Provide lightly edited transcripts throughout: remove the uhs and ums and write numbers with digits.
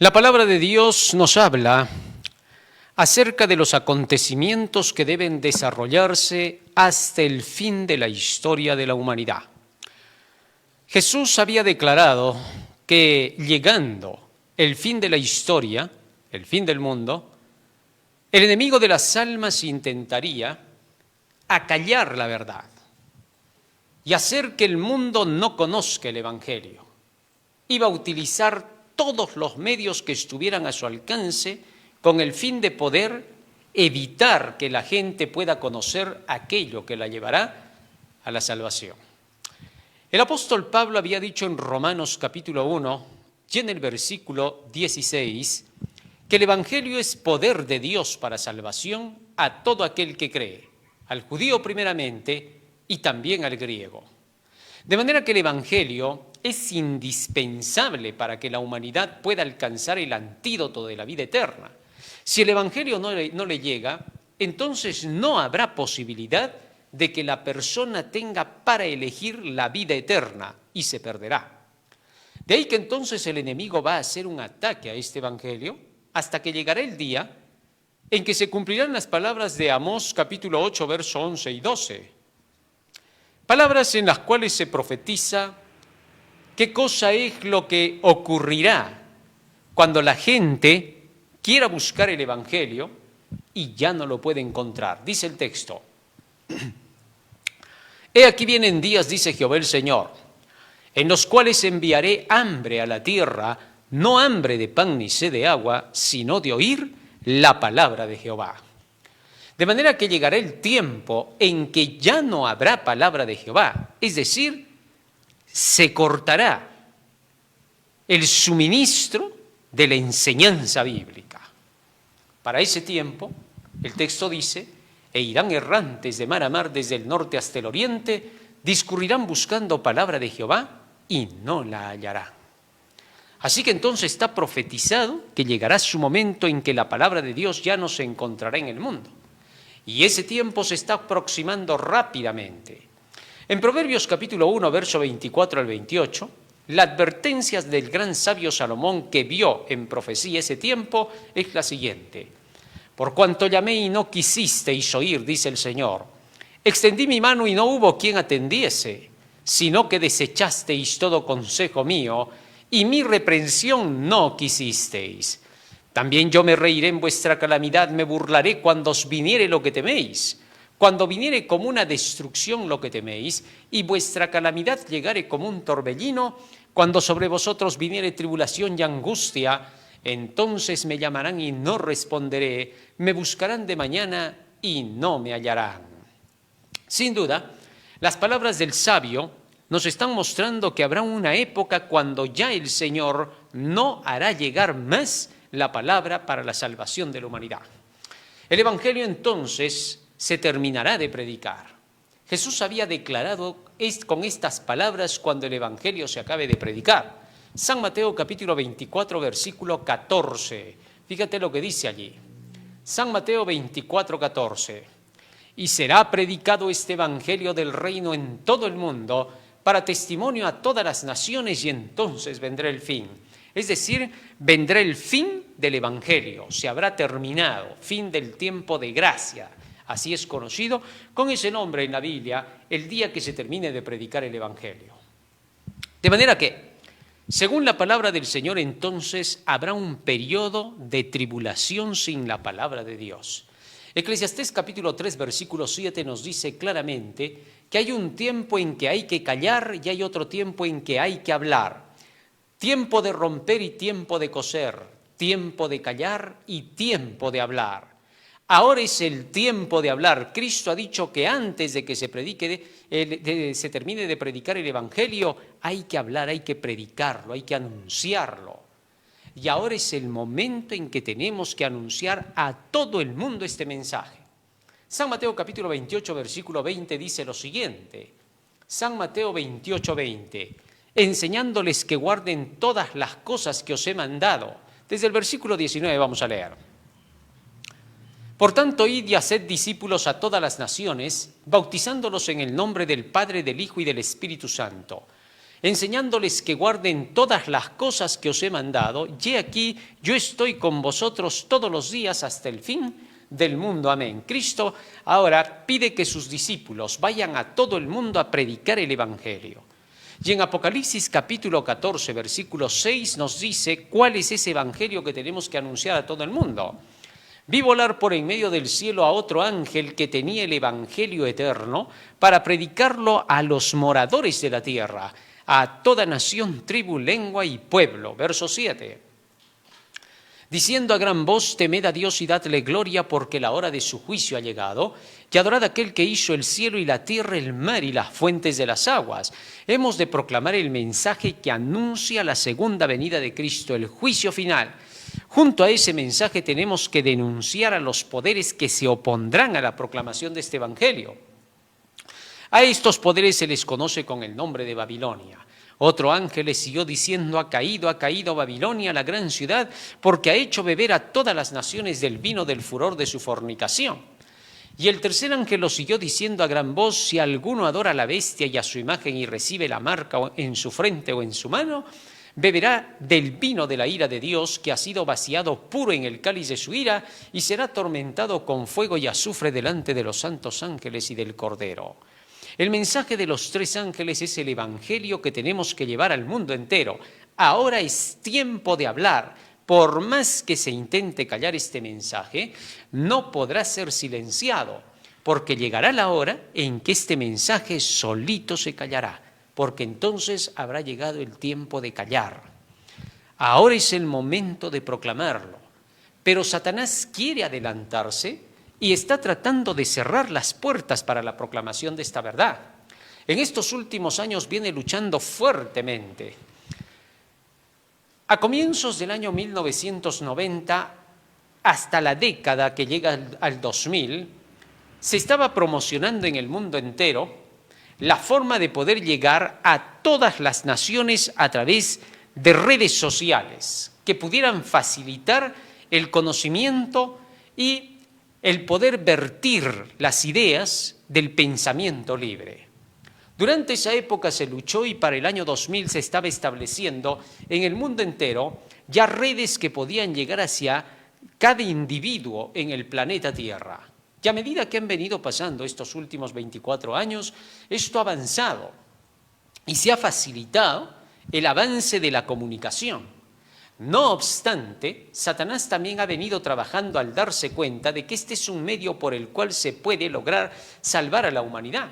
La palabra de Dios nos habla acerca de los acontecimientos que deben desarrollarse hasta el fin de la historia de la humanidad. Jesús había declarado que llegando el fin de la historia, el fin del mundo, el enemigo de las almas intentaría acallar la verdad y hacer que el mundo no conozca el Evangelio. Iba a utilizar todos los medios que estuvieran a su alcance con el fin de poder evitar que la gente pueda conocer aquello que la llevará a la salvación. El apóstol Pablo había dicho en Romanos capítulo 1, y en el versículo 16, que el Evangelio es poder de Dios para salvación a todo aquel que cree, al judío primeramente y también al griego. De manera que el Evangelio es indispensable para que la humanidad pueda alcanzar el antídoto de la vida eterna. Si el Evangelio no le llega, entonces no habrá posibilidad de que la persona tenga para elegir la vida eterna y se perderá. De ahí que entonces el enemigo va a hacer un ataque a este Evangelio hasta que llegará el día en que se cumplirán las palabras de Amós capítulo 8, verso 11 y 12. Palabras en las cuales se profetiza qué cosa es lo que ocurrirá cuando la gente quiera buscar el Evangelio y ya no lo puede encontrar. Dice el texto: He aquí vienen días, dice Jehová el Señor, en los cuales enviaré hambre a la tierra, no hambre de pan ni sed de agua, sino de oír la palabra de Jehová. De manera que llegará el tiempo en que ya no habrá palabra de Jehová, es decir, se cortará el suministro de la enseñanza bíblica. Para ese tiempo, el texto dice, e irán errantes de mar a mar desde el norte hasta el oriente, discurrirán buscando palabra de Jehová y no la hallarán. Así que entonces está profetizado que llegará su momento en que la palabra de Dios ya no se encontrará en el mundo. Y ese tiempo se está aproximando rápidamente. En Proverbios capítulo 1, verso 24 al 28, la advertencia del gran sabio Salomón que vio en profecía ese tiempo es la siguiente: Por cuanto llamé y no quisisteis oír, dice el Señor, extendí mi mano y no hubo quien atendiese, sino que desechasteis todo consejo mío, y mi reprensión no quisisteis. También yo me reiré en vuestra calamidad, me burlaré cuando os viniere lo que teméis. Cuando viniere como una destrucción lo que teméis, y vuestra calamidad llegare como un torbellino, cuando sobre vosotros viniere tribulación y angustia, entonces me llamarán y no responderé, me buscarán de mañana y no me hallarán. Sin duda, las palabras del sabio nos están mostrando que habrá una época cuando ya el Señor no hará llegar más la palabra para la salvación de la humanidad. El Evangelio entonces se terminará de predicar. Jesús había declarado con estas palabras cuando el Evangelio se acabe de predicar. San Mateo capítulo 24, versículo 14. Fíjate lo que dice allí. San Mateo 24, 14. Y será predicado este Evangelio del reino en todo el mundo para testimonio a todas las naciones y entonces vendrá el fin. Es decir, vendrá el fin del Evangelio, se habrá terminado, fin del tiempo de gracia. Así es conocido con ese nombre en la Biblia, el día que se termine de predicar el Evangelio. De manera que, según la palabra del Señor, entonces habrá un periodo de tribulación sin la palabra de Dios. Eclesiastés capítulo 3, versículo 7 nos dice claramente que hay un tiempo en que hay que callar y hay otro tiempo en que hay que hablar. Tiempo de romper y tiempo de coser, tiempo de callar y tiempo de hablar. Ahora es el tiempo de hablar. Cristo ha dicho que antes de que se termine de predicar el Evangelio, hay que hablar, hay que predicarlo, hay que anunciarlo. Y ahora es el momento en que tenemos que anunciar a todo el mundo este mensaje. San Mateo capítulo 28, versículo 20 dice lo siguiente. San Mateo 28, 20. Enseñándoles que guarden todas las cosas que os he mandado. Desde el versículo 19 vamos a leer. Por tanto, id y haced discípulos a todas las naciones, bautizándolos en el nombre del Padre, del Hijo y del Espíritu Santo, enseñándoles que guarden todas las cosas que os he mandado, y he aquí, yo estoy con vosotros todos los días hasta el fin del mundo. Amén. Cristo ahora pide que sus discípulos vayan a todo el mundo a predicar el Evangelio. Y en Apocalipsis capítulo 14, versículo 6 nos dice cuál es ese Evangelio que tenemos que anunciar a todo el mundo. Vi volar por en medio del cielo a otro ángel que tenía el Evangelio eterno para predicarlo a los moradores de la tierra, a toda nación, tribu, lengua y pueblo. Verso 7. Diciendo a gran voz, temed a Dios y dadle gloria, porque la hora de su juicio ha llegado, y adorad a aquel que hizo el cielo y la tierra, el mar y las fuentes de las aguas. Hemos de proclamar el mensaje que anuncia la segunda venida de Cristo, el juicio final. Junto a ese mensaje tenemos que denunciar a los poderes que se opondrán a la proclamación de este evangelio. A estos poderes se les conoce con el nombre de Babilonia. Otro ángel les siguió diciendo, ha caído Babilonia, la gran ciudad, porque ha hecho beber a todas las naciones del vino del furor de su fornicación. Y el tercer ángel lo siguió diciendo a gran voz, si alguno adora a la bestia y a su imagen y recibe la marca en su frente o en su mano, beberá del vino de la ira de Dios, que ha sido vaciado puro en el cáliz de su ira, y será atormentado con fuego y azufre delante de los santos ángeles y del Cordero. El mensaje de los tres ángeles es el evangelio que tenemos que llevar al mundo entero. Ahora es tiempo de hablar. Por más que se intente callar este mensaje, no podrá ser silenciado, porque llegará la hora en que este mensaje solito se callará, porque entonces habrá llegado el tiempo de callar. Ahora es el momento de proclamarlo, pero Satanás quiere adelantarse y está tratando de cerrar las puertas para la proclamación de esta verdad. En estos últimos años viene luchando fuertemente. A comienzos del año 1990, hasta la década que llega al 2000, se estaba promocionando en el mundo entero la forma de poder llegar a todas las naciones a través de redes sociales que pudieran facilitar el conocimiento y el poder vertir las ideas del pensamiento libre. Durante esa época se luchó y para el año 2000 se estaba estableciendo en el mundo entero ya redes que podían llegar hacia cada individuo en el planeta Tierra. Y a medida que han venido pasando estos últimos 24 años, esto ha avanzado y se ha facilitado el avance de la comunicación. No obstante, Satanás también ha venido trabajando al darse cuenta de que este es un medio por el cual se puede lograr salvar a la humanidad.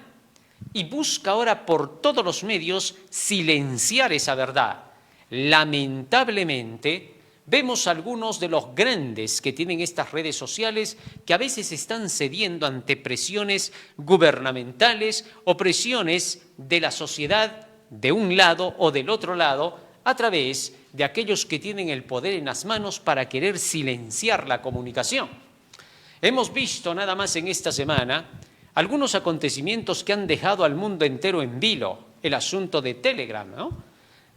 Y busca ahora por todos los medios silenciar esa verdad. Lamentablemente, vemos algunos de los grandes que tienen estas redes sociales que a veces están cediendo ante presiones gubernamentales o presiones de la sociedad de un lado o del otro lado a través de aquellos que tienen el poder en las manos para querer silenciar la comunicación. Hemos visto nada más en esta semana algunos acontecimientos que han dejado al mundo entero en vilo, el asunto de Telegram, ¿no?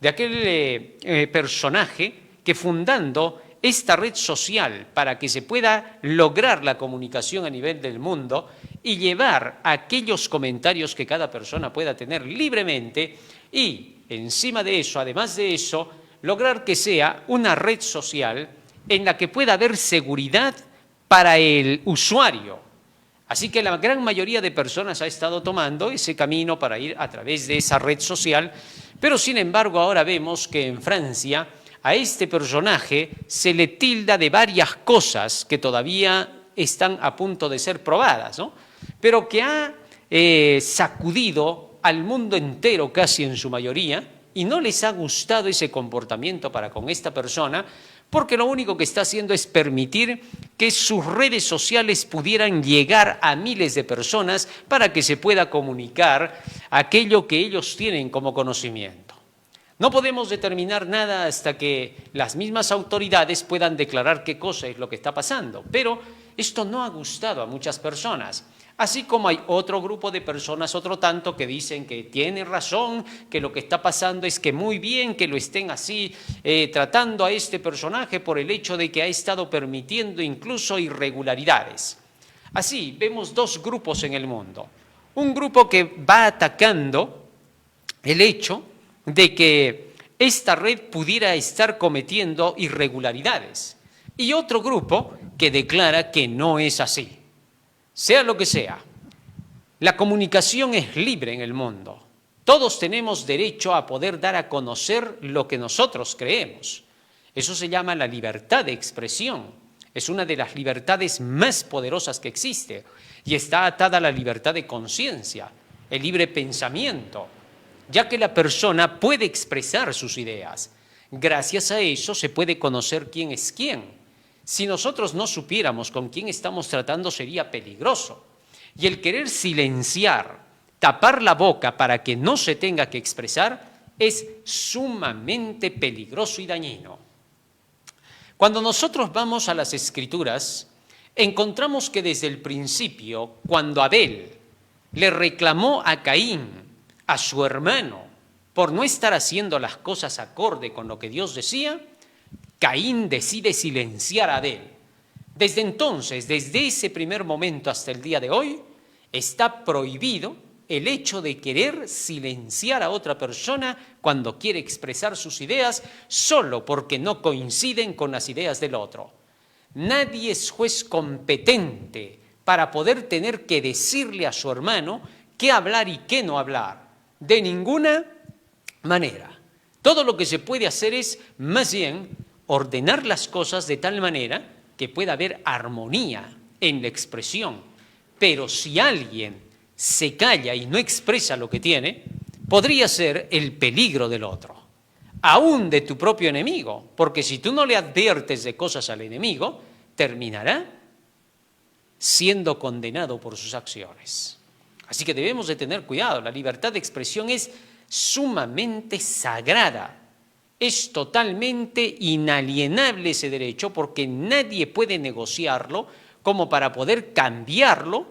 De aquel personaje que fundando esta red social para que se pueda lograr la comunicación a nivel del mundo y llevar aquellos comentarios que cada persona pueda tener libremente y encima de eso, además de eso, lograr que sea una red social en la que pueda haber seguridad para el usuario. Así que la gran mayoría de personas ha estado tomando ese camino para ir a través de esa red social, pero sin embargo ahora vemos que en Francia a este personaje se le tilda de varias cosas que todavía están a punto de ser probadas, ¿no? Pero que ha sacudido al mundo entero casi en su mayoría y no les ha gustado ese comportamiento para con esta persona porque lo único que está haciendo es permitir que sus redes sociales pudieran llegar a miles de personas para que se pueda comunicar aquello que ellos tienen como conocimiento. No podemos determinar nada hasta que las mismas autoridades puedan declarar qué cosa es lo que está pasando, pero esto no ha gustado a muchas personas. Así como hay otro grupo de personas, otro tanto, que dicen que tiene razón, que lo que está pasando es que muy bien que lo estén así tratando a este personaje por el hecho de que ha estado permitiendo incluso irregularidades. Así vemos dos grupos en el mundo. Un grupo que va atacando el hecho de que esta red pudiera estar cometiendo irregularidades. Y otro grupo que declara que no es así. Sea lo que sea, la comunicación es libre en el mundo. Todos tenemos derecho a poder dar a conocer lo que nosotros creemos. Eso se llama la libertad de expresión. Es una de las libertades más poderosas que existe y está atada a la libertad de conciencia, el libre pensamiento, ya que la persona puede expresar sus ideas. Gracias a eso se puede conocer quién es quién. Si nosotros no supiéramos con quién estamos tratando, sería peligroso. Y el querer silenciar, tapar la boca para que no se tenga que expresar, es sumamente peligroso y dañino. Cuando nosotros vamos a las Escrituras, encontramos que desde el principio, cuando Abel le reclamó a Caín, a su hermano, por no estar haciendo las cosas acorde con lo que Dios decía, Caín decide silenciar a Abel. Desde entonces, desde ese primer momento hasta el día de hoy, está prohibido el hecho de querer silenciar a otra persona cuando quiere expresar sus ideas solo porque no coinciden con las ideas del otro. Nadie es juez competente para poder tener que decirle a su hermano qué hablar y qué no hablar, de ninguna manera. Todo lo que se puede hacer es, más bien, ordenar las cosas de tal manera que pueda haber armonía en la expresión. Pero si alguien se calla y no expresa lo que tiene, podría ser el peligro del otro, aún de tu propio enemigo, porque si tú no le adviertes de cosas al enemigo, terminará siendo condenado por sus acciones. Así que debemos de tener cuidado. La libertad de expresión es sumamente sagrada. Es totalmente inalienable ese derecho porque nadie puede negociarlo como para poder cambiarlo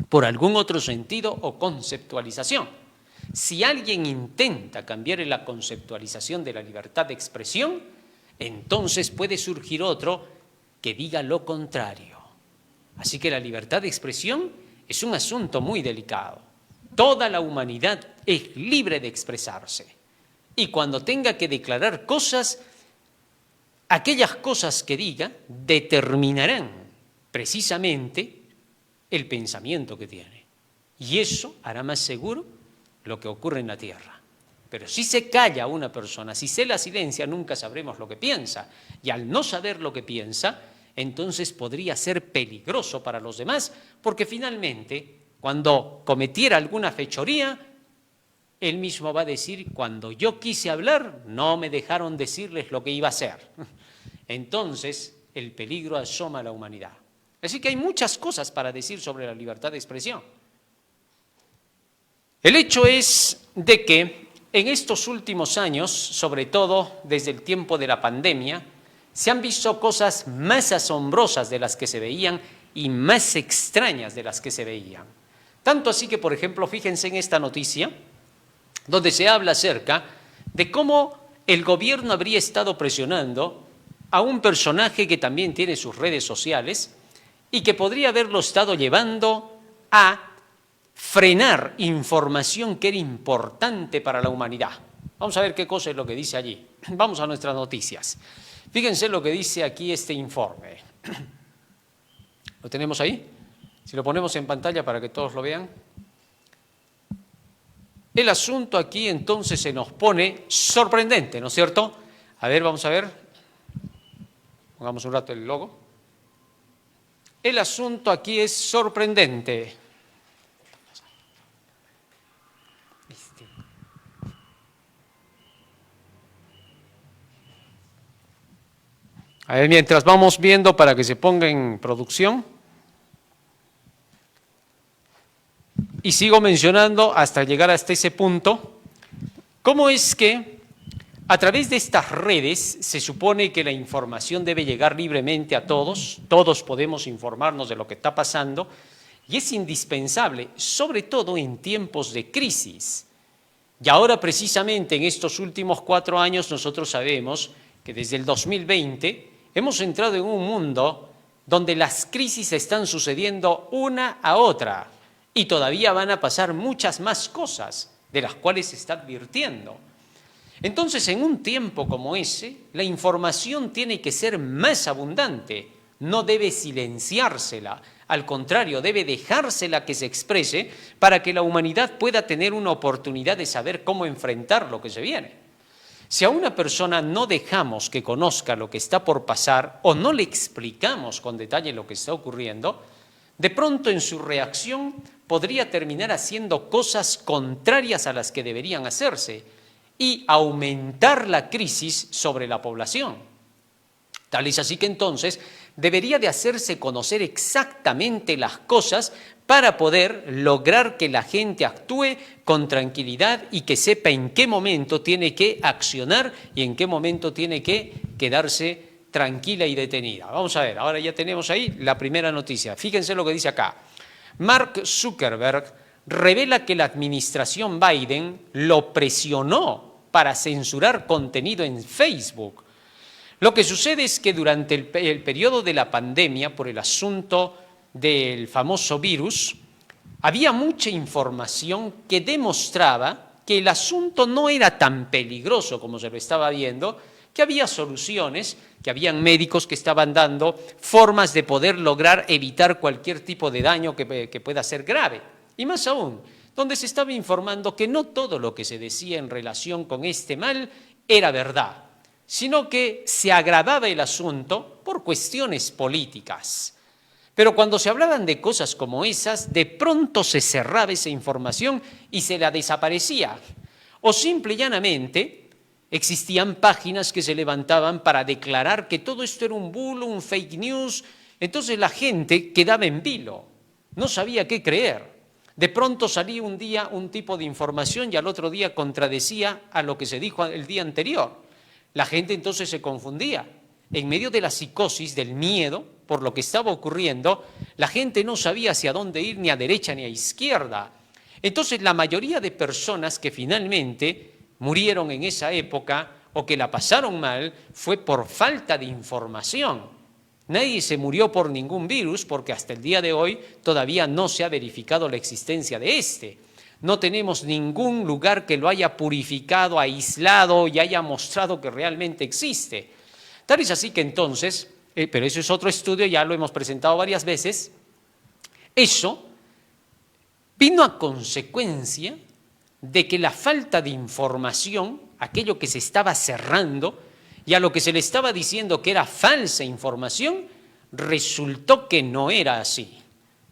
por algún otro sentido o conceptualización. Si alguien intenta cambiar la conceptualización de la libertad de expresión, entonces puede surgir otro que diga lo contrario. Así que la libertad de expresión es un asunto muy delicado. Toda la humanidad es libre de expresarse. Y cuando tenga que declarar cosas, aquellas cosas que diga determinarán precisamente el pensamiento que tiene. Y eso hará más seguro lo que ocurre en la tierra. Pero si se calla una persona, si se la silencia, nunca sabremos lo que piensa. Y al no saber lo que piensa, entonces podría ser peligroso para los demás, porque finalmente, cuando cometiera alguna fechoría, él mismo va a decir, cuando yo quise hablar, no me dejaron decirles lo que iba a hacer. Entonces, el peligro asoma a la humanidad. Así que hay muchas cosas para decir sobre la libertad de expresión. El hecho es de que en estos últimos años, sobre todo desde el tiempo de la pandemia, se han visto cosas más asombrosas de las que se veían y más extrañas de las que se veían. Tanto así que, por ejemplo, fíjense en esta noticia, donde se habla acerca de cómo el gobierno habría estado presionando a un personaje que también tiene sus redes sociales y que podría haberlo estado llevando a frenar información que era importante para la humanidad. Vamos a ver qué cosa es lo que dice allí. Vamos a nuestras noticias. Fíjense lo que dice aquí este informe. ¿Lo tenemos ahí? Si lo ponemos en pantalla para que todos lo vean. El asunto aquí entonces se nos pone sorprendente, ¿no es cierto? A ver, vamos a ver. Pongamos un rato el logo. El asunto aquí es sorprendente. A ver, mientras vamos viendo para que se ponga en producción. Y sigo mencionando hasta llegar hasta ese punto, cómo es que a través de estas redes se supone que la información debe llegar libremente a todos podemos informarnos de lo que está pasando, y es indispensable, sobre todo en tiempos de crisis. Y ahora precisamente en estos últimos 4 años nosotros sabemos que desde el 2020 hemos entrado en un mundo donde las crisis están sucediendo una a otra. Y todavía van a pasar muchas más cosas de las cuales se está advirtiendo. Entonces, en un tiempo como ese, la información tiene que ser más abundante, no debe silenciársela, al contrario, debe dejársela que se exprese para que la humanidad pueda tener una oportunidad de saber cómo enfrentar lo que se viene. Si a una persona no dejamos que conozca lo que está por pasar o no le explicamos con detalle lo que está ocurriendo, de pronto en su reacción podría terminar haciendo cosas contrarias a las que deberían hacerse y aumentar la crisis sobre la población. Tal es así que entonces debería de hacerse conocer exactamente las cosas para poder lograr que la gente actúe con tranquilidad y que sepa en qué momento tiene que accionar y en qué momento tiene que quedarse tranquila y detenida. Vamos a ver, ahora ya tenemos ahí la primera noticia. Fíjense lo que dice acá. Mark Zuckerberg revela que la administración Biden lo presionó para censurar contenido en Facebook. Lo que sucede es que durante el periodo de la pandemia, por el asunto del famoso virus, había mucha información que demostraba que el asunto no era tan peligroso como se lo estaba viendo, que había soluciones, que habían médicos que estaban dando formas de poder lograr evitar cualquier tipo de daño que pueda ser grave. Y más aún, donde se estaba informando que no todo lo que se decía en relación con este mal era verdad, sino que se agravaba el asunto por cuestiones políticas. Pero cuando se hablaban de cosas como esas, de pronto se cerraba esa información y se la desaparecía. O simple y llanamente existían páginas que se levantaban para declarar que todo esto era un bulo, un fake news. Entonces la gente quedaba en vilo, no sabía qué creer. De pronto salía un día un tipo de información y al otro día contradecía a lo que se dijo el día anterior. La gente entonces se confundía. En medio de la psicosis, del miedo, por lo que estaba ocurriendo, la gente no sabía hacia dónde ir, ni a derecha ni a izquierda. Entonces, la mayoría de personas que finalmente murieron en esa época o que la pasaron mal fue por falta de información. Nadie se murió por ningún virus porque hasta el día de hoy todavía no se ha verificado la existencia de este. No tenemos ningún lugar que lo haya purificado, aislado y haya mostrado que realmente existe. Tal es así que entonces, pero eso es otro estudio, ya lo hemos presentado varias veces, eso vino a consecuencia de que la falta de información, aquello que se estaba cerrando y a lo que se le estaba diciendo que era falsa información, resultó que no era así,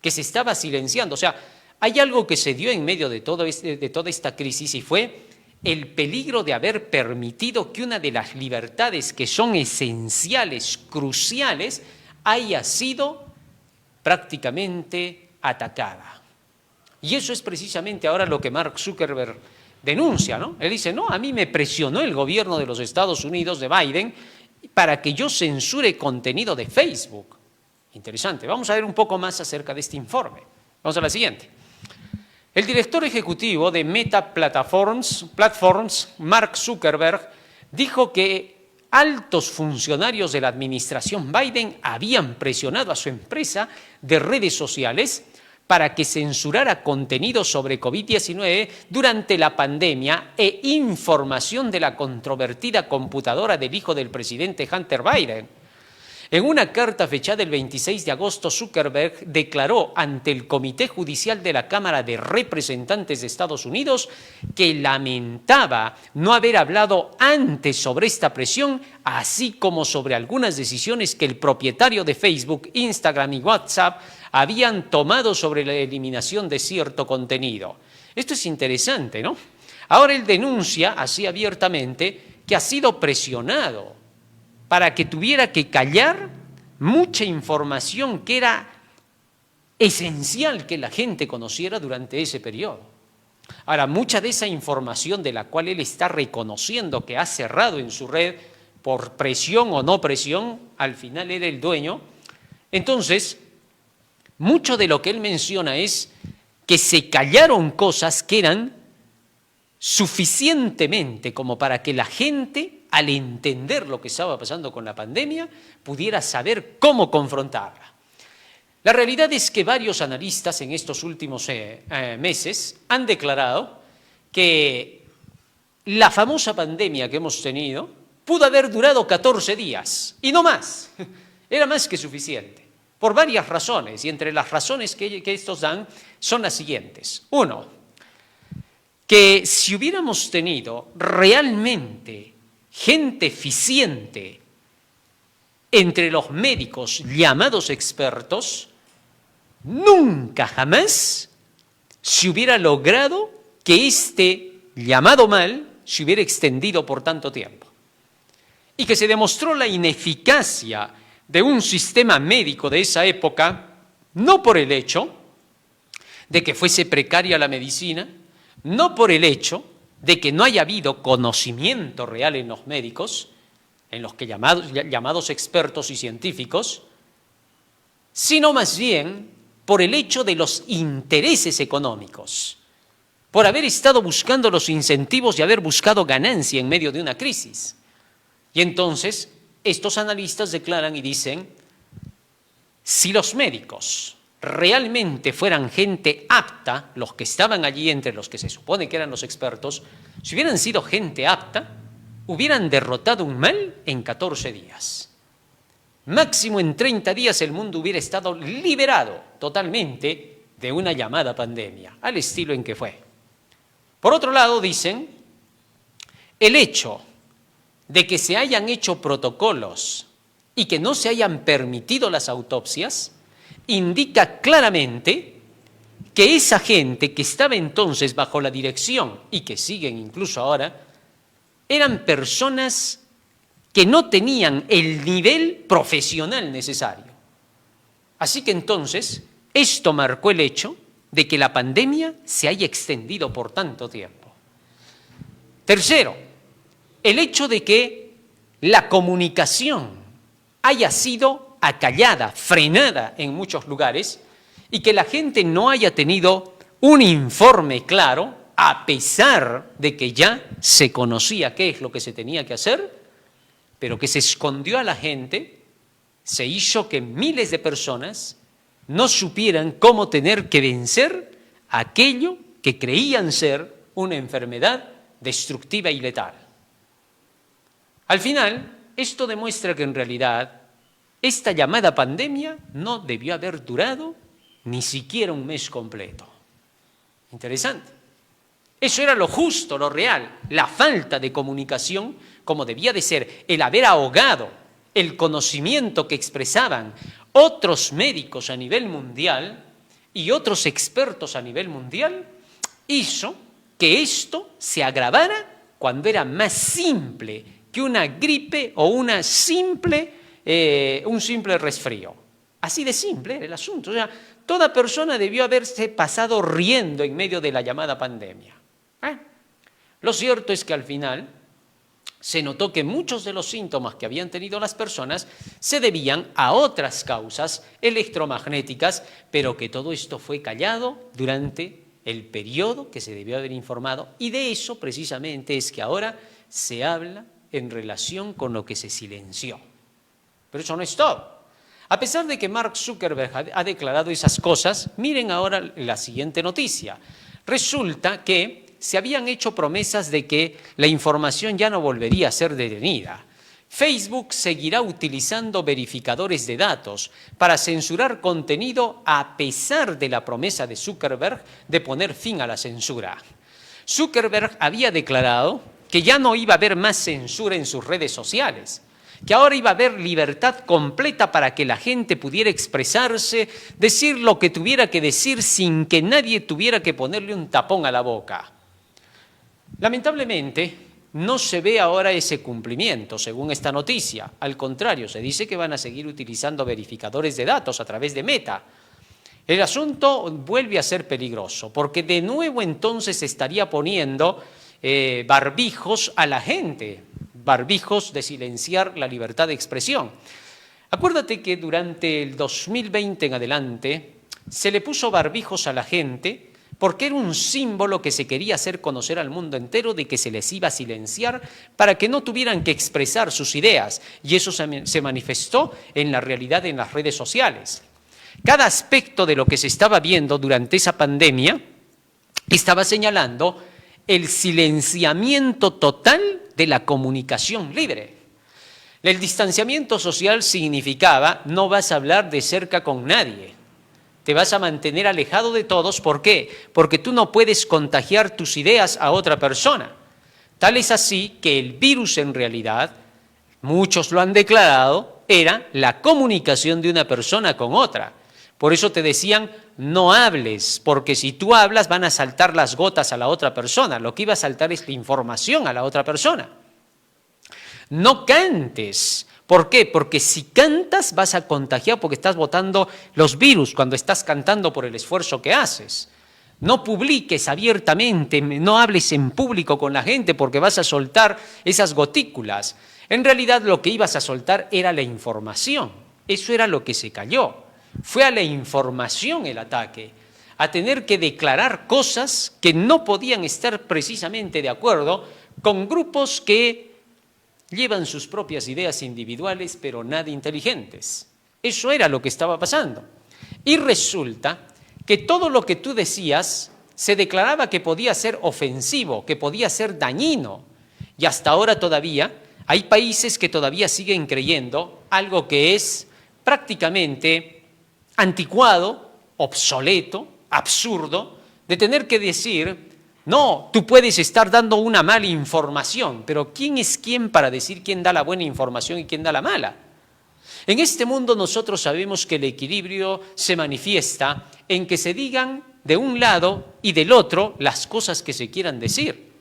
que se estaba silenciando. O sea, hay algo que se dio en medio de toda esta crisis y fue el peligro de haber permitido que una de las libertades que son esenciales, cruciales, haya sido prácticamente atacada. Y eso es precisamente ahora lo que Mark Zuckerberg denuncia, ¿no? Él dice, no, a mí me presionó el gobierno de los Estados Unidos, de Biden, para que yo censure contenido de Facebook. Interesante. Vamos a ver un poco más acerca de este informe. Vamos a la siguiente. El director ejecutivo de Meta Platforms, Mark Zuckerberg, dijo que altos funcionarios de la administración Biden habían presionado a su empresa de redes sociales para que censurara contenido sobre COVID-19 durante la pandemia e información de la controvertida computadora del hijo del presidente Hunter Biden. En una carta fechada el 26 de agosto, Zuckerberg declaró ante el Comité Judicial de la Cámara de Representantes de Estados Unidos que lamentaba no haber hablado antes sobre esta presión, así como sobre algunas decisiones que el propietario de Facebook, Instagram y WhatsApp habían tomado sobre la eliminación de cierto contenido. Esto es interesante, ¿no? Ahora él denuncia así abiertamente que ha sido presionado para que tuviera que callar mucha información que era esencial que la gente conociera durante ese periodo. Ahora, mucha de esa información de la cual él está reconociendo que ha cerrado en su red por presión o no presión, al final era el dueño. Entonces, mucho de lo que él menciona es que se callaron cosas que eran suficientemente como para que la gente, al entender lo que estaba pasando con la pandemia, pudiera saber cómo confrontarla. La realidad es que varios analistas en estos últimos meses han declarado que la famosa pandemia que hemos tenido pudo haber durado 14 días y no más. Era más que suficiente, por varias razones, y entre las razones que estos dan son las siguientes. Uno, que si hubiéramos tenido realmente gente eficiente entre los médicos llamados expertos, nunca jamás se hubiera logrado que este llamado mal se hubiera extendido por tanto tiempo. Y que se demostró la ineficacia de un sistema médico de esa época, no por el hecho de que fuese precaria la medicina, no por el hecho de que no haya habido conocimiento real en los médicos, en los que llamados expertos y científicos, sino más bien por el hecho de los intereses económicos, por haber estado buscando los incentivos y haber buscado ganancia en medio de una crisis. Y entonces, estos analistas declaran y dicen, si los médicos realmente fueran gente apta, los que estaban allí entre los que se supone que eran los expertos, si hubieran sido gente apta, hubieran derrotado un mal en 14 días. Máximo en 30 días el mundo hubiera estado liberado totalmente de una llamada pandemia, al estilo en que fue. Por otro lado, dicen, el hecho de que se hayan hecho protocolos y que no se hayan permitido las autopsias, indica claramente que esa gente que estaba entonces bajo la dirección y que siguen incluso ahora, eran personas que no tenían el nivel profesional necesario. Así que entonces, esto marcó el hecho de que la pandemia se haya extendido por tanto tiempo. Tercero, el hecho de que la comunicación haya sido acallada, frenada en muchos lugares y que la gente no haya tenido un informe claro, a pesar de que ya se conocía qué es lo que se tenía que hacer, pero que se escondió a la gente, se hizo que miles de personas no supieran cómo tener que vencer aquello que creían ser una enfermedad destructiva y letal. Al final, esto demuestra que en realidad esta llamada pandemia no debió haber durado ni siquiera un mes completo. Interesante. Eso era lo justo, lo real, la falta de comunicación, como debía de ser, el haber ahogado el conocimiento que expresaban otros médicos a nivel mundial y otros expertos a nivel mundial, hizo que esto se agravara cuando era más simple que una gripe o un simple resfrío. Así de simple era el asunto. O sea, toda persona debió haberse pasado riendo en medio de la llamada pandemia. Lo cierto es que al final se notó que muchos de los síntomas que habían tenido las personas se debían a otras causas electromagnéticas, pero que todo esto fue callado durante el periodo que se debió haber informado, y de eso precisamente es que ahora se habla en relación con lo que se silenció. Pero eso no es todo. A pesar de que Mark Zuckerberg ha declarado esas cosas, miren ahora la siguiente noticia. Resulta que se habían hecho promesas de que la información ya no volvería a ser detenida. Facebook seguirá utilizando verificadores de datos para censurar contenido a pesar de la promesa de Zuckerberg de poner fin a la censura. Zuckerberg había declarado que ya no iba a haber más censura en sus redes sociales, que ahora iba a haber libertad completa para que la gente pudiera expresarse, decir lo que tuviera que decir sin que nadie tuviera que ponerle un tapón a la boca. Lamentablemente, no se ve ahora ese cumplimiento, según esta noticia. Al contrario, se dice que van a seguir utilizando verificadores de datos a través de Meta. El asunto vuelve a ser peligroso, porque de nuevo entonces se estaría poniendo barbijos a la gente, barbijos de silenciar la libertad de expresión. Acuérdate que durante el 2020 en adelante se le puso barbijos a la gente porque era un símbolo que se quería hacer conocer al mundo entero de que se les iba a silenciar para que no tuvieran que expresar sus ideas, y eso se manifestó en la realidad en las redes sociales. Cada aspecto de lo que se estaba viendo durante esa pandemia estaba señalando el silenciamiento total de la comunicación libre. El distanciamiento social significaba no vas a hablar de cerca con nadie, te vas a mantener alejado de todos. ¿Por qué? Porque tú no puedes contagiar tus ideas a otra persona. Tal es así que el virus en realidad, muchos lo han declarado, era la comunicación de una persona con otra. Por eso te decían, no hables, porque si tú hablas van a saltar las gotas a la otra persona. Lo que iba a saltar es la información a la otra persona. No cantes. ¿Por qué? Porque si cantas vas a contagiar porque estás botando los virus cuando estás cantando por el esfuerzo que haces. No publiques abiertamente, no hables en público con la gente porque vas a soltar esas gotículas. En realidad lo que ibas a soltar era la información. Eso era lo que se cayó. Fue a la información el ataque, a tener que declarar cosas que no podían estar precisamente de acuerdo con grupos que llevan sus propias ideas individuales, pero nada inteligentes. Eso era lo que estaba pasando. Y resulta que todo lo que tú decías se declaraba que podía ser ofensivo, que podía ser dañino. Y hasta ahora todavía hay países que todavía siguen creyendo algo que es prácticamente anticuado, obsoleto, absurdo, de tener que decir, no, tú puedes estar dando una mala información, pero ¿quién es quién para decir quién da la buena información y quién da la mala? En este mundo nosotros sabemos que el equilibrio se manifiesta en que se digan de un lado y del otro las cosas que se quieran decir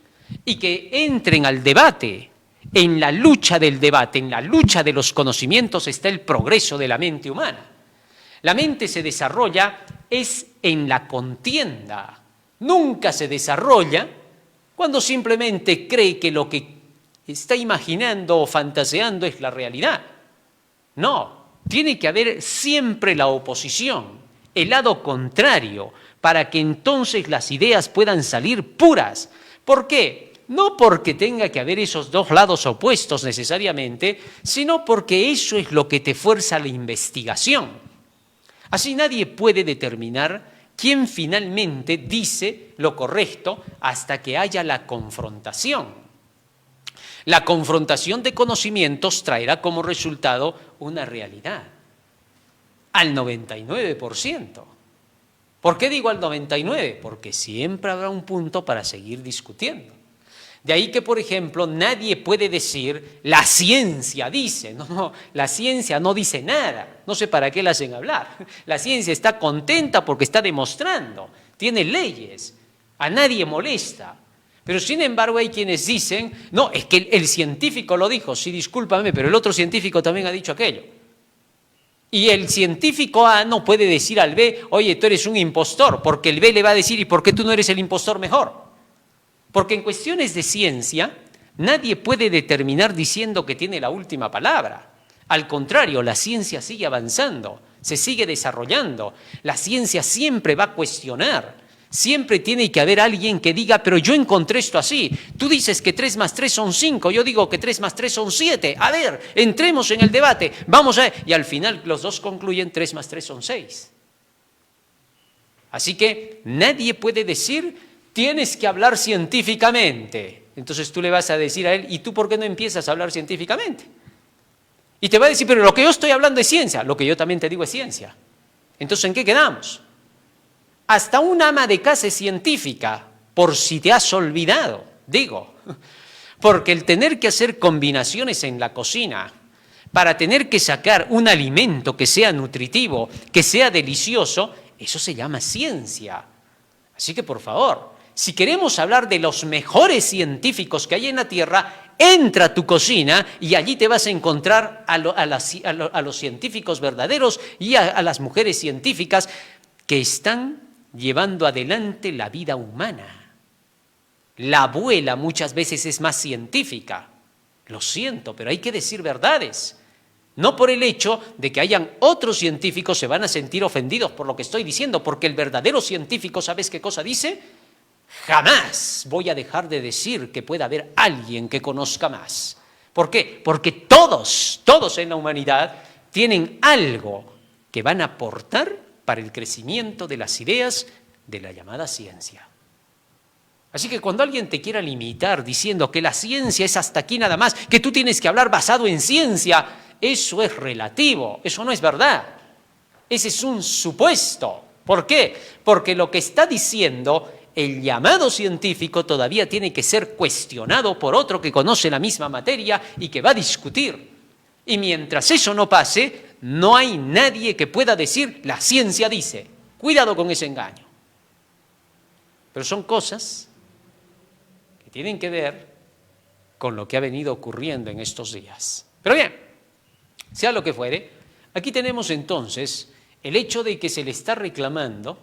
y que entren al debate. En la lucha del debate, en la lucha de los conocimientos está el progreso de la mente humana. La mente se desarrolla es en la contienda. Nunca se desarrolla cuando simplemente cree que lo que está imaginando o fantaseando es la realidad. No, tiene que haber siempre la oposición, el lado contrario, para que entonces las ideas puedan salir puras. ¿Por qué? No porque tenga que haber esos dos lados opuestos necesariamente, sino porque eso es lo que te fuerza a la investigación. Así nadie puede determinar quién finalmente dice lo correcto hasta que haya la confrontación. La confrontación de conocimientos traerá como resultado una realidad, al 99%. ¿Por qué digo al 99%? Porque siempre habrá un punto para seguir discutiendo. De ahí que, por ejemplo, nadie puede decir, la ciencia dice. No, la ciencia no dice nada. No sé para qué la hacen hablar. La ciencia está contenta porque está demostrando, tiene leyes, a nadie molesta. Pero sin embargo hay quienes dicen, no, es que el científico lo dijo, sí, discúlpame, pero el otro científico también ha dicho aquello. Y el científico A no puede decir al B, oye, tú eres un impostor, porque el B le va a decir, ¿y por qué tú no eres el impostor mejor? Porque en cuestiones de ciencia, nadie puede determinar diciendo que tiene la última palabra. Al contrario, la ciencia sigue avanzando, se sigue desarrollando. La ciencia siempre va a cuestionar. Siempre tiene que haber alguien que diga, pero yo encontré esto así. Tú dices que 3 más 3 son 5, yo digo que 3 más 3 son 7. A ver, entremos en el debate, vamos a ver. Y al final los dos concluyen 3 más 3 son 6. Así que nadie puede decir, tienes que hablar científicamente. Entonces tú le vas a decir a él, ¿y tú por qué no empiezas a hablar científicamente? Y te va a decir, pero lo que yo estoy hablando es ciencia, lo que yo también te digo es ciencia. Entonces, ¿en qué quedamos? Hasta un ama de casa es científica, por si te has olvidado, digo. Porque el tener que hacer combinaciones en la cocina para tener que sacar un alimento que sea nutritivo, que sea delicioso, eso se llama ciencia. Así que, por favor, si queremos hablar de los mejores científicos que hay en la Tierra, entra a tu cocina y allí te vas a encontrar a los científicos verdaderos y a las mujeres científicas que están llevando adelante la vida humana. La abuela muchas veces es más científica. Lo siento, pero hay que decir verdades. No por el hecho de que hayan otros científicos se van a sentir ofendidos por lo que estoy diciendo, porque el verdadero científico, ¿sabes qué cosa dice? Jamás voy a dejar de decir que pueda haber alguien que conozca más. ¿Por qué? Porque todos en la humanidad tienen algo que van a aportar para el crecimiento de las ideas de la llamada ciencia. Así que cuando alguien te quiera limitar diciendo que la ciencia es hasta aquí nada más, que tú tienes que hablar basado en ciencia, eso es relativo, eso no es verdad. Ese es un supuesto. ¿Por qué? Porque lo que está diciendo el llamado científico todavía tiene que ser cuestionado por otro que conoce la misma materia y que va a discutir. Y mientras eso no pase, no hay nadie que pueda decir, la ciencia dice. Cuidado con ese engaño. Pero son cosas que tienen que ver con lo que ha venido ocurriendo en estos días. Pero bien, sea lo que fuere, aquí tenemos entonces el hecho de que se le está reclamando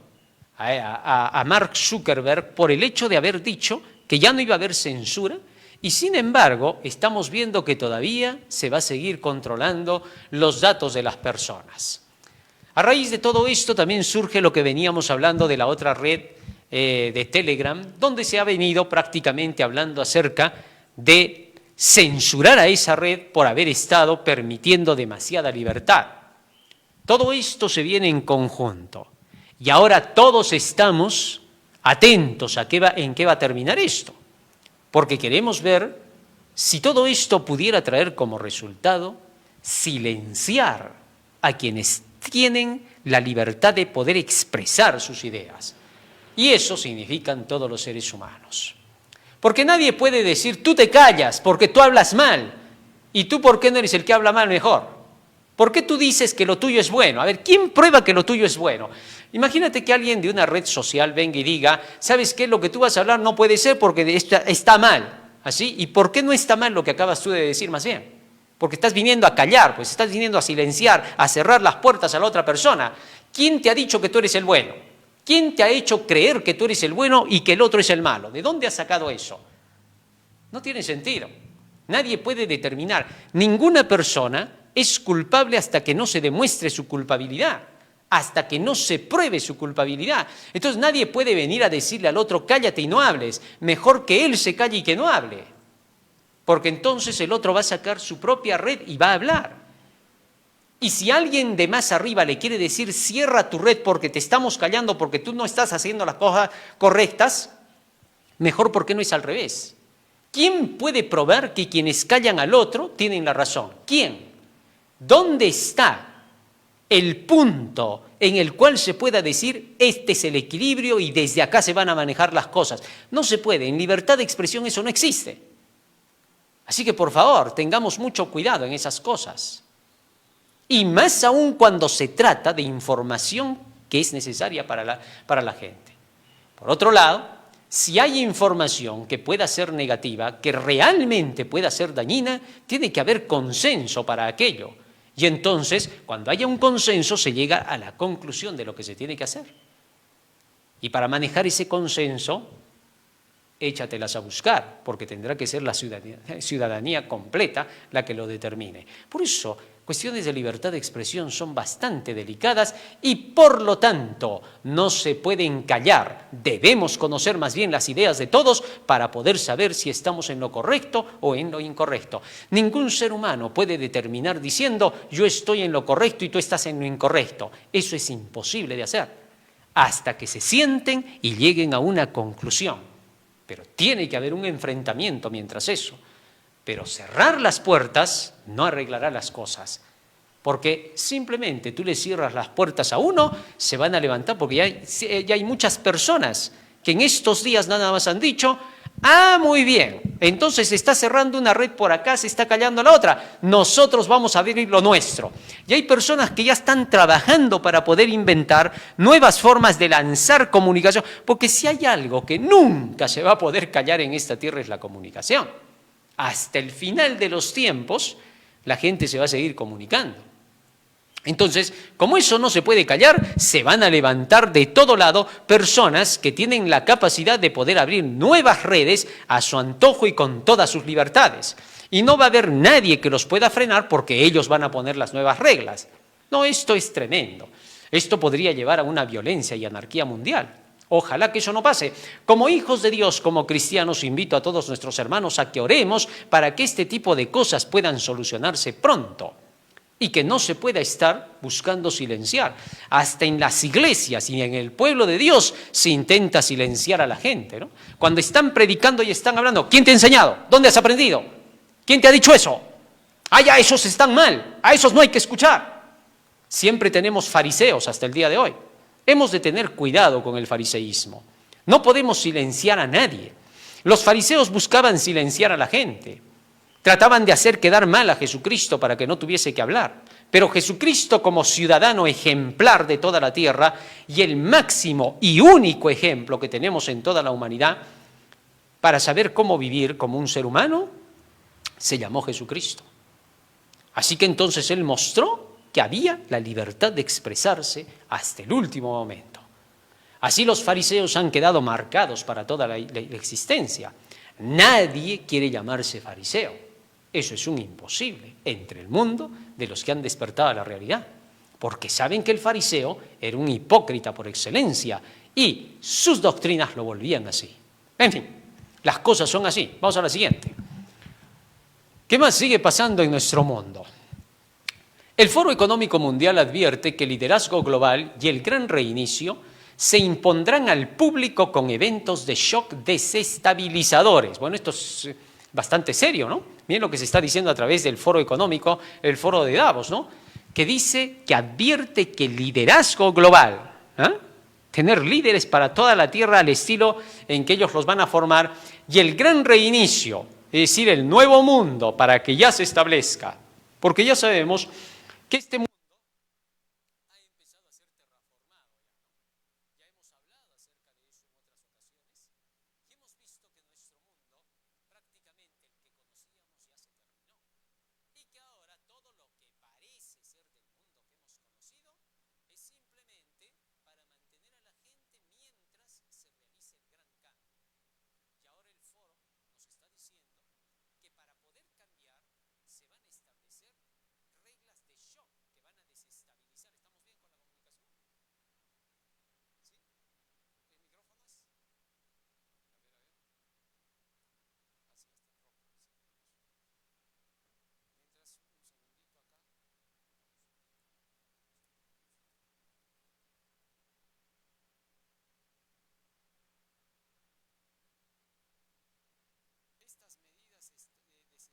a Mark Zuckerberg por el hecho de haber dicho que ya no iba a haber censura y sin embargo estamos viendo que todavía se va a seguir controlando los datos de las personas. A raíz de todo esto también surge lo que veníamos hablando de la otra red de Telegram, donde se ha venido prácticamente hablando acerca de censurar a esa red por haber estado permitiendo demasiada libertad. Todo esto se viene en conjunto y ahora todos estamos atentos a en qué va a terminar esto, porque queremos ver si todo esto pudiera traer como resultado silenciar a quienes tienen la libertad de poder expresar sus ideas. Y eso significan todos los seres humanos. Porque nadie puede decir, tú te callas porque tú hablas mal, y tú ¿por qué no eres el que habla mal mejor? ¿Por qué tú dices que lo tuyo es bueno? A ver, ¿quién prueba que lo tuyo es bueno? Imagínate que alguien de una red social venga y diga, ¿sabes qué? Lo que tú vas a hablar no puede ser porque está mal. ¿Así? ¿Y por qué no está mal lo que acabas tú de decir más bien? Porque estás viniendo a callar, pues estás viniendo a silenciar, a cerrar las puertas a la otra persona. ¿Quién te ha dicho que tú eres el bueno? ¿Quién te ha hecho creer que tú eres el bueno y que el otro es el malo? ¿De dónde has sacado eso? No tiene sentido. Nadie puede determinar. Ninguna persona es culpable hasta que no se demuestre su culpabilidad, hasta que no se pruebe su culpabilidad. Entonces nadie puede venir a decirle al otro, cállate y no hables. Mejor que él se calle y que no hable. Porque entonces el otro va a sacar su propia red y va a hablar. Y si alguien de más arriba le quiere decir, cierra tu red porque te estamos callando, porque tú no estás haciendo las cosas correctas, mejor porque no es al revés. ¿Quién puede probar que quienes callan al otro tienen la razón? ¿Quién? ¿Dónde está el punto en el cual se pueda decir, este es el equilibrio y desde acá se van a manejar las cosas? No se puede, en libertad de expresión eso no existe. Así que por favor, tengamos mucho cuidado en esas cosas. Y más aún cuando se trata de información que es necesaria para la gente. Por otro lado, si hay información que pueda ser negativa, que realmente pueda ser dañina, tiene que haber consenso para aquello. Y entonces, cuando haya un consenso, se llega a la conclusión de lo que se tiene que hacer. Y para manejar ese consenso, échatelas a buscar, porque tendrá que ser la ciudadanía completa la que lo determine. Por eso, cuestiones de libertad de expresión son bastante delicadas y, por lo tanto, no se pueden callar. Debemos conocer más bien las ideas de todos para poder saber si estamos en lo correcto o en lo incorrecto. Ningún ser humano puede determinar diciendo, yo estoy en lo correcto y tú estás en lo incorrecto. Eso es imposible de hacer, hasta que se sienten y lleguen a una conclusión. Pero tiene que haber un enfrentamiento mientras eso. Pero cerrar las puertas no arreglará las cosas, porque simplemente tú le cierras las puertas a uno, se van a levantar, porque ya hay muchas personas que en estos días nada más han dicho, muy bien, entonces se está cerrando una red por acá, se está callando la otra, nosotros vamos a abrir lo nuestro. Y hay personas que ya están trabajando para poder inventar nuevas formas de lanzar comunicación, porque si hay algo que nunca se va a poder callar en esta tierra es la comunicación. Hasta el final de los tiempos, la gente se va a seguir comunicando. Entonces, como eso no se puede callar, se van a levantar de todo lado personas que tienen la capacidad de poder abrir nuevas redes a su antojo y con todas sus libertades. Y no va a haber nadie que los pueda frenar porque ellos van a poner las nuevas reglas. No, esto es tremendo. Esto podría llevar a una violencia y anarquía mundial. Ojalá que eso no pase. Como hijos de Dios, como cristianos, invito a todos nuestros hermanos a que oremos para que este tipo de cosas puedan solucionarse pronto. y que no se pueda estar buscando silenciar. Hasta en las iglesias y en el pueblo de Dios se intenta silenciar a la gente, ¿no? Cuando están predicando y están hablando, ¿quién te ha enseñado? ¿Dónde has aprendido? ¿Quién te ha dicho eso? Ah, ya, esos están mal, a esos no hay que escuchar. Siempre tenemos fariseos hasta el día de hoy. Hemos de tener cuidado con el fariseísmo. No podemos silenciar a nadie. Los fariseos buscaban silenciar a la gente. Trataban de hacer quedar mal a Jesucristo para que no tuviese que hablar. Pero Jesucristo, como ciudadano ejemplar de toda la tierra y el máximo y único ejemplo que tenemos en toda la humanidad para saber cómo vivir como un ser humano, se llamó Jesucristo. Así que entonces Él mostró que había la libertad de expresarse hasta el último momento. Así los fariseos han quedado marcados para toda la existencia. Nadie quiere llamarse fariseo. Eso es un imposible entre el mundo de los que han despertado a la realidad, porque saben que el fariseo era un hipócrita por excelencia y sus doctrinas lo volvían así. En fin, las cosas son así. Vamos a la siguiente. ¿Qué más sigue pasando en nuestro mundo? El Foro Económico Mundial advierte que el liderazgo global y el gran reinicio se impondrán al público con eventos de shock desestabilizadores. Bueno, esto es bastante serio, ¿no? Miren lo que se está diciendo a través del Foro Económico, el Foro de Davos, ¿no? Que dice, que advierte que el liderazgo global, tener líderes para toda la tierra al estilo en que ellos los van a formar, y el gran reinicio, es decir, el nuevo mundo para que ya se establezca, porque ya sabemos que este mundo ha empezado a ser terraformado. Ya hemos hablado acerca de eso en otras ocasiones y hemos visto que nuestro mundo, prácticamente el que conocíamos, ya se terminó. Y que ahora todo lo que parece ser del mundo que hemos conocido es simplemente para mantener a la gente mientras se realice el gran cambio. Y ahora el foro nos está diciendo que para poder cambiar se van a establecer reglas de shock que van a desestabilizar. ¿Estamos bien con la comunicación? ¿Sí? ¿El micrófono es? A ver. Así está en rojo. Mientras, un segundito acá.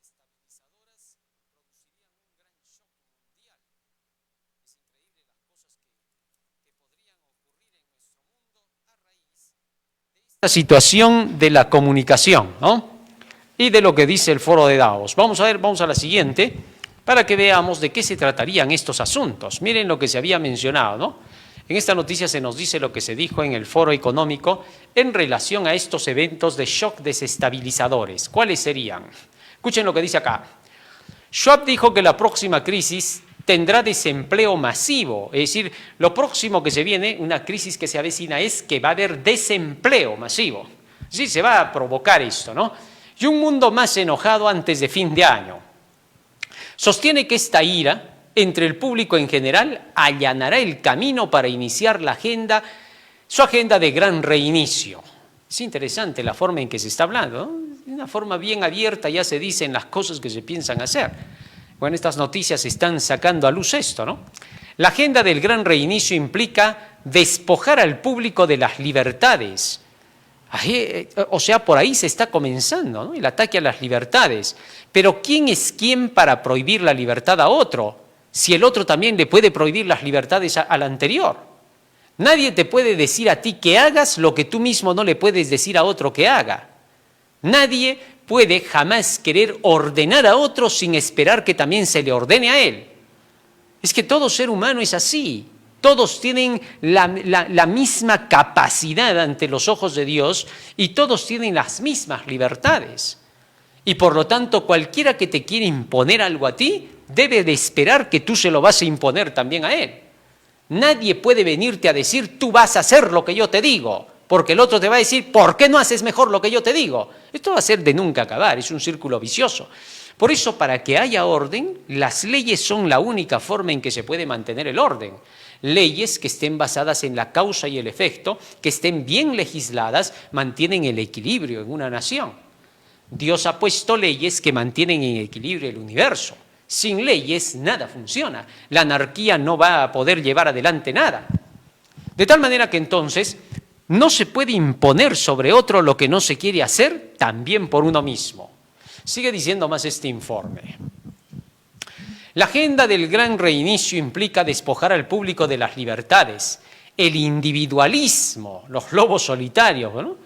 Estas medidas desestabilizadoras producirían un gran shock mundial. Es increíble las cosas que podrían ocurrir en nuestro mundo a raíz de esta situación de la comunicación, ¿no? Y de lo que dice el Foro de Davos. Vamos a la siguiente, para que veamos de qué se tratarían estos asuntos. Miren lo que se había mencionado, ¿no? En esta noticia se nos dice lo que se dijo en el Foro Económico en relación a estos eventos de shock desestabilizadores. ¿Cuáles serían? Escuchen lo que dice acá. Schwab dijo que la próxima crisis tendrá desempleo masivo, es decir, lo próximo que se viene, una crisis que se avecina, es que va a haber desempleo masivo. Sí, se va a provocar esto, ¿no? Y un mundo más enojado antes de fin de año. Sostiene que esta ira entre el público en general allanará el camino para iniciar su agenda de gran reinicio. Es interesante la forma en que se está hablando, ¿no? De una forma bien abierta ya se dicen las cosas que se piensan hacer. Bueno, estas noticias están sacando a luz esto, ¿no? La agenda del gran reinicio implica despojar al público de las libertades. O sea, por ahí se está comenzando, ¿no? El ataque a las libertades. Pero ¿quién es quién para prohibir la libertad a otro? Si el otro también le puede prohibir las libertades al anterior. Nadie te puede decir a ti que hagas lo que tú mismo no le puedes decir a otro que haga. Nadie puede jamás querer ordenar a otro sin esperar que también se le ordene a él. Es que todo ser humano es así. Todos tienen la misma capacidad ante los ojos de Dios y todos tienen las mismas libertades. Y por lo tanto, cualquiera que te quiera imponer algo a ti, debe de esperar que tú se lo vas a imponer también a él. Nadie puede venirte a decir, tú vas a hacer lo que yo te digo, porque el otro te va a decir, ¿por qué no haces mejor lo que yo te digo? Esto va a ser de nunca acabar, es un círculo vicioso. Por eso, para que haya orden, las leyes son la única forma en que se puede mantener el orden. Leyes que estén basadas en la causa y el efecto, que estén bien legisladas, mantienen el equilibrio en una nación. Dios ha puesto leyes que mantienen en equilibrio el universo. Sin leyes nada funciona. La anarquía no va a poder llevar adelante nada. De tal manera que entonces no se puede imponer sobre otro lo que no se quiere hacer también por uno mismo. Sigue diciendo más este informe. La agenda del gran reinicio implica despojar al público de las libertades, el individualismo, los lobos solitarios, ¿no?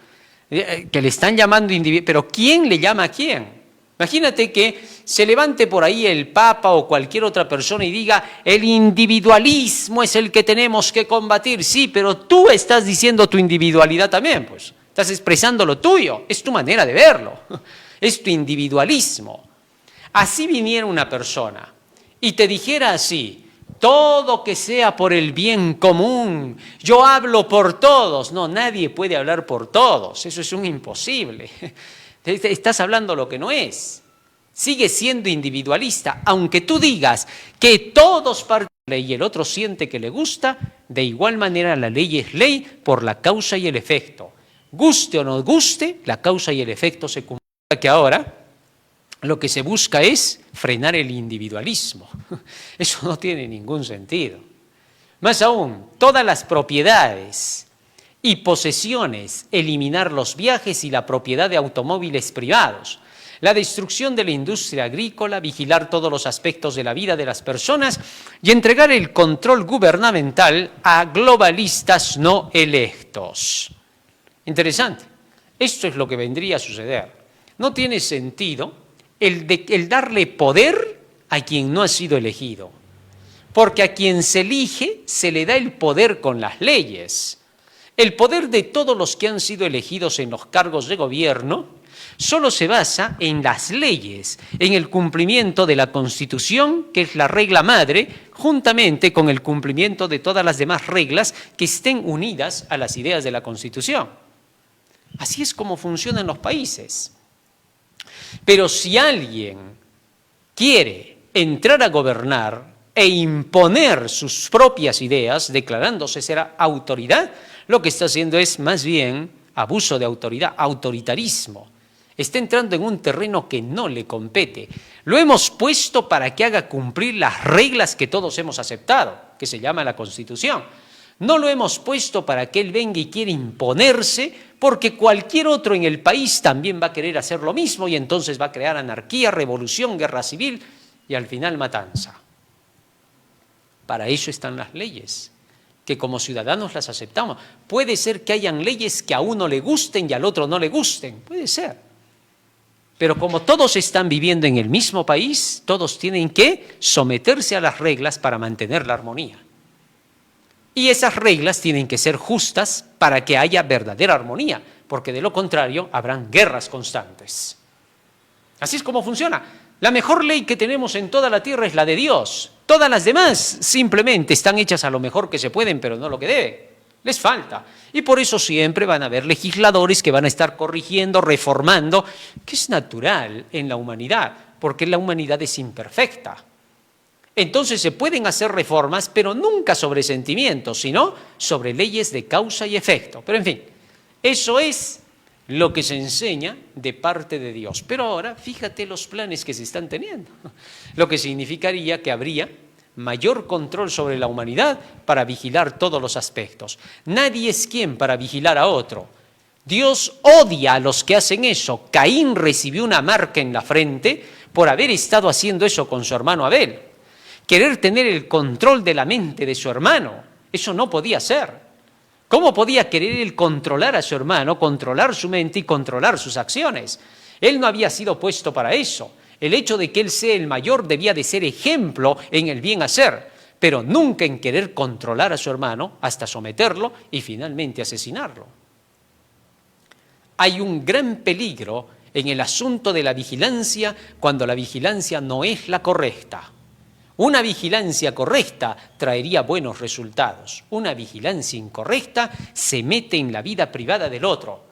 Que le están llamando individuo, pero ¿quién le llama a quién? Imagínate que se levante por ahí el Papa o cualquier otra persona y diga, el individualismo es el que tenemos que combatir. Sí, pero tú estás diciendo tu individualidad también, pues. Estás expresando lo tuyo, es tu manera de verlo, es tu individualismo. Así viniera una persona y te dijera así, todo que sea por el bien común, yo hablo por todos. No, nadie puede hablar por todos, eso es un imposible. Estás hablando lo que no es. Sigue siendo individualista, aunque tú digas que todos parten de la ley y el otro siente que le gusta, de igual manera la ley es ley por la causa y el efecto. Guste o no guste, la causa y el efecto se cumplen. Que ahora lo que se busca es frenar el individualismo. Eso no tiene ningún sentido. Más aún, todas las propiedades y posesiones, eliminar los viajes y la propiedad de automóviles privados, la destrucción de la industria agrícola, vigilar todos los aspectos de la vida de las personas y entregar el control gubernamental a globalistas no electos. Interesante. Esto es lo que vendría a suceder. No tiene sentido el darle poder a quien no ha sido elegido, porque a quien se elige se le da el poder con las leyes. El poder de todos los que han sido elegidos en los cargos de gobierno solo se basa en las leyes, en el cumplimiento de la Constitución, que es la regla madre, juntamente con el cumplimiento de todas las demás reglas que estén unidas a las ideas de la Constitución. Así es como funcionan los países. Pero si alguien quiere entrar a gobernar e imponer sus propias ideas, declarándose ser autoridad, lo que está haciendo es más bien abuso de autoridad, autoritarismo. Está entrando en un terreno que no le compete. Lo hemos puesto para que haga cumplir las reglas que todos hemos aceptado, que se llama la Constitución. No lo hemos puesto para que él venga y quiera imponerse, porque cualquier otro en el país también va a querer hacer lo mismo y entonces va a crear anarquía, revolución, guerra civil y al final matanza. Para eso están las leyes, que como ciudadanos las aceptamos. Puede ser que hayan leyes que a uno le gusten y al otro no le gusten, puede ser. Pero como todos están viviendo en el mismo país, todos tienen que someterse a las reglas para mantener la armonía. Y esas reglas tienen que ser justas para que haya verdadera armonía, porque de lo contrario habrán guerras constantes. Así es como funciona. La mejor ley que tenemos en toda la tierra es la de Dios. Todas las demás simplemente están hechas a lo mejor que se pueden, pero no lo que debe. Les falta. Y por eso siempre van a haber legisladores que van a estar corrigiendo, reformando, que es natural en la humanidad, porque la humanidad es imperfecta. Entonces se pueden hacer reformas, pero nunca sobre sentimientos, sino sobre leyes de causa y efecto. Pero en fin, eso es lo que se enseña de parte de Dios. Pero ahora, fíjate los planes que se están teniendo, lo que significaría que habría mayor control sobre la humanidad para vigilar todos los aspectos. Nadie es quien para vigilar a otro. Dios odia a los que hacen eso. Caín recibió una marca en la frente por haber estado haciendo eso con su hermano Abel. Querer tener el control de la mente de su hermano, eso no podía ser. ¿Cómo podía querer él controlar a su hermano, controlar su mente y controlar sus acciones? Él no había sido puesto para eso. El hecho de que él sea el mayor debía de ser ejemplo en el bien hacer, pero nunca en querer controlar a su hermano hasta someterlo y finalmente asesinarlo. Hay un gran peligro en el asunto de la vigilancia cuando la vigilancia no es la correcta. Una vigilancia correcta traería buenos resultados. Una vigilancia incorrecta se mete en la vida privada del otro.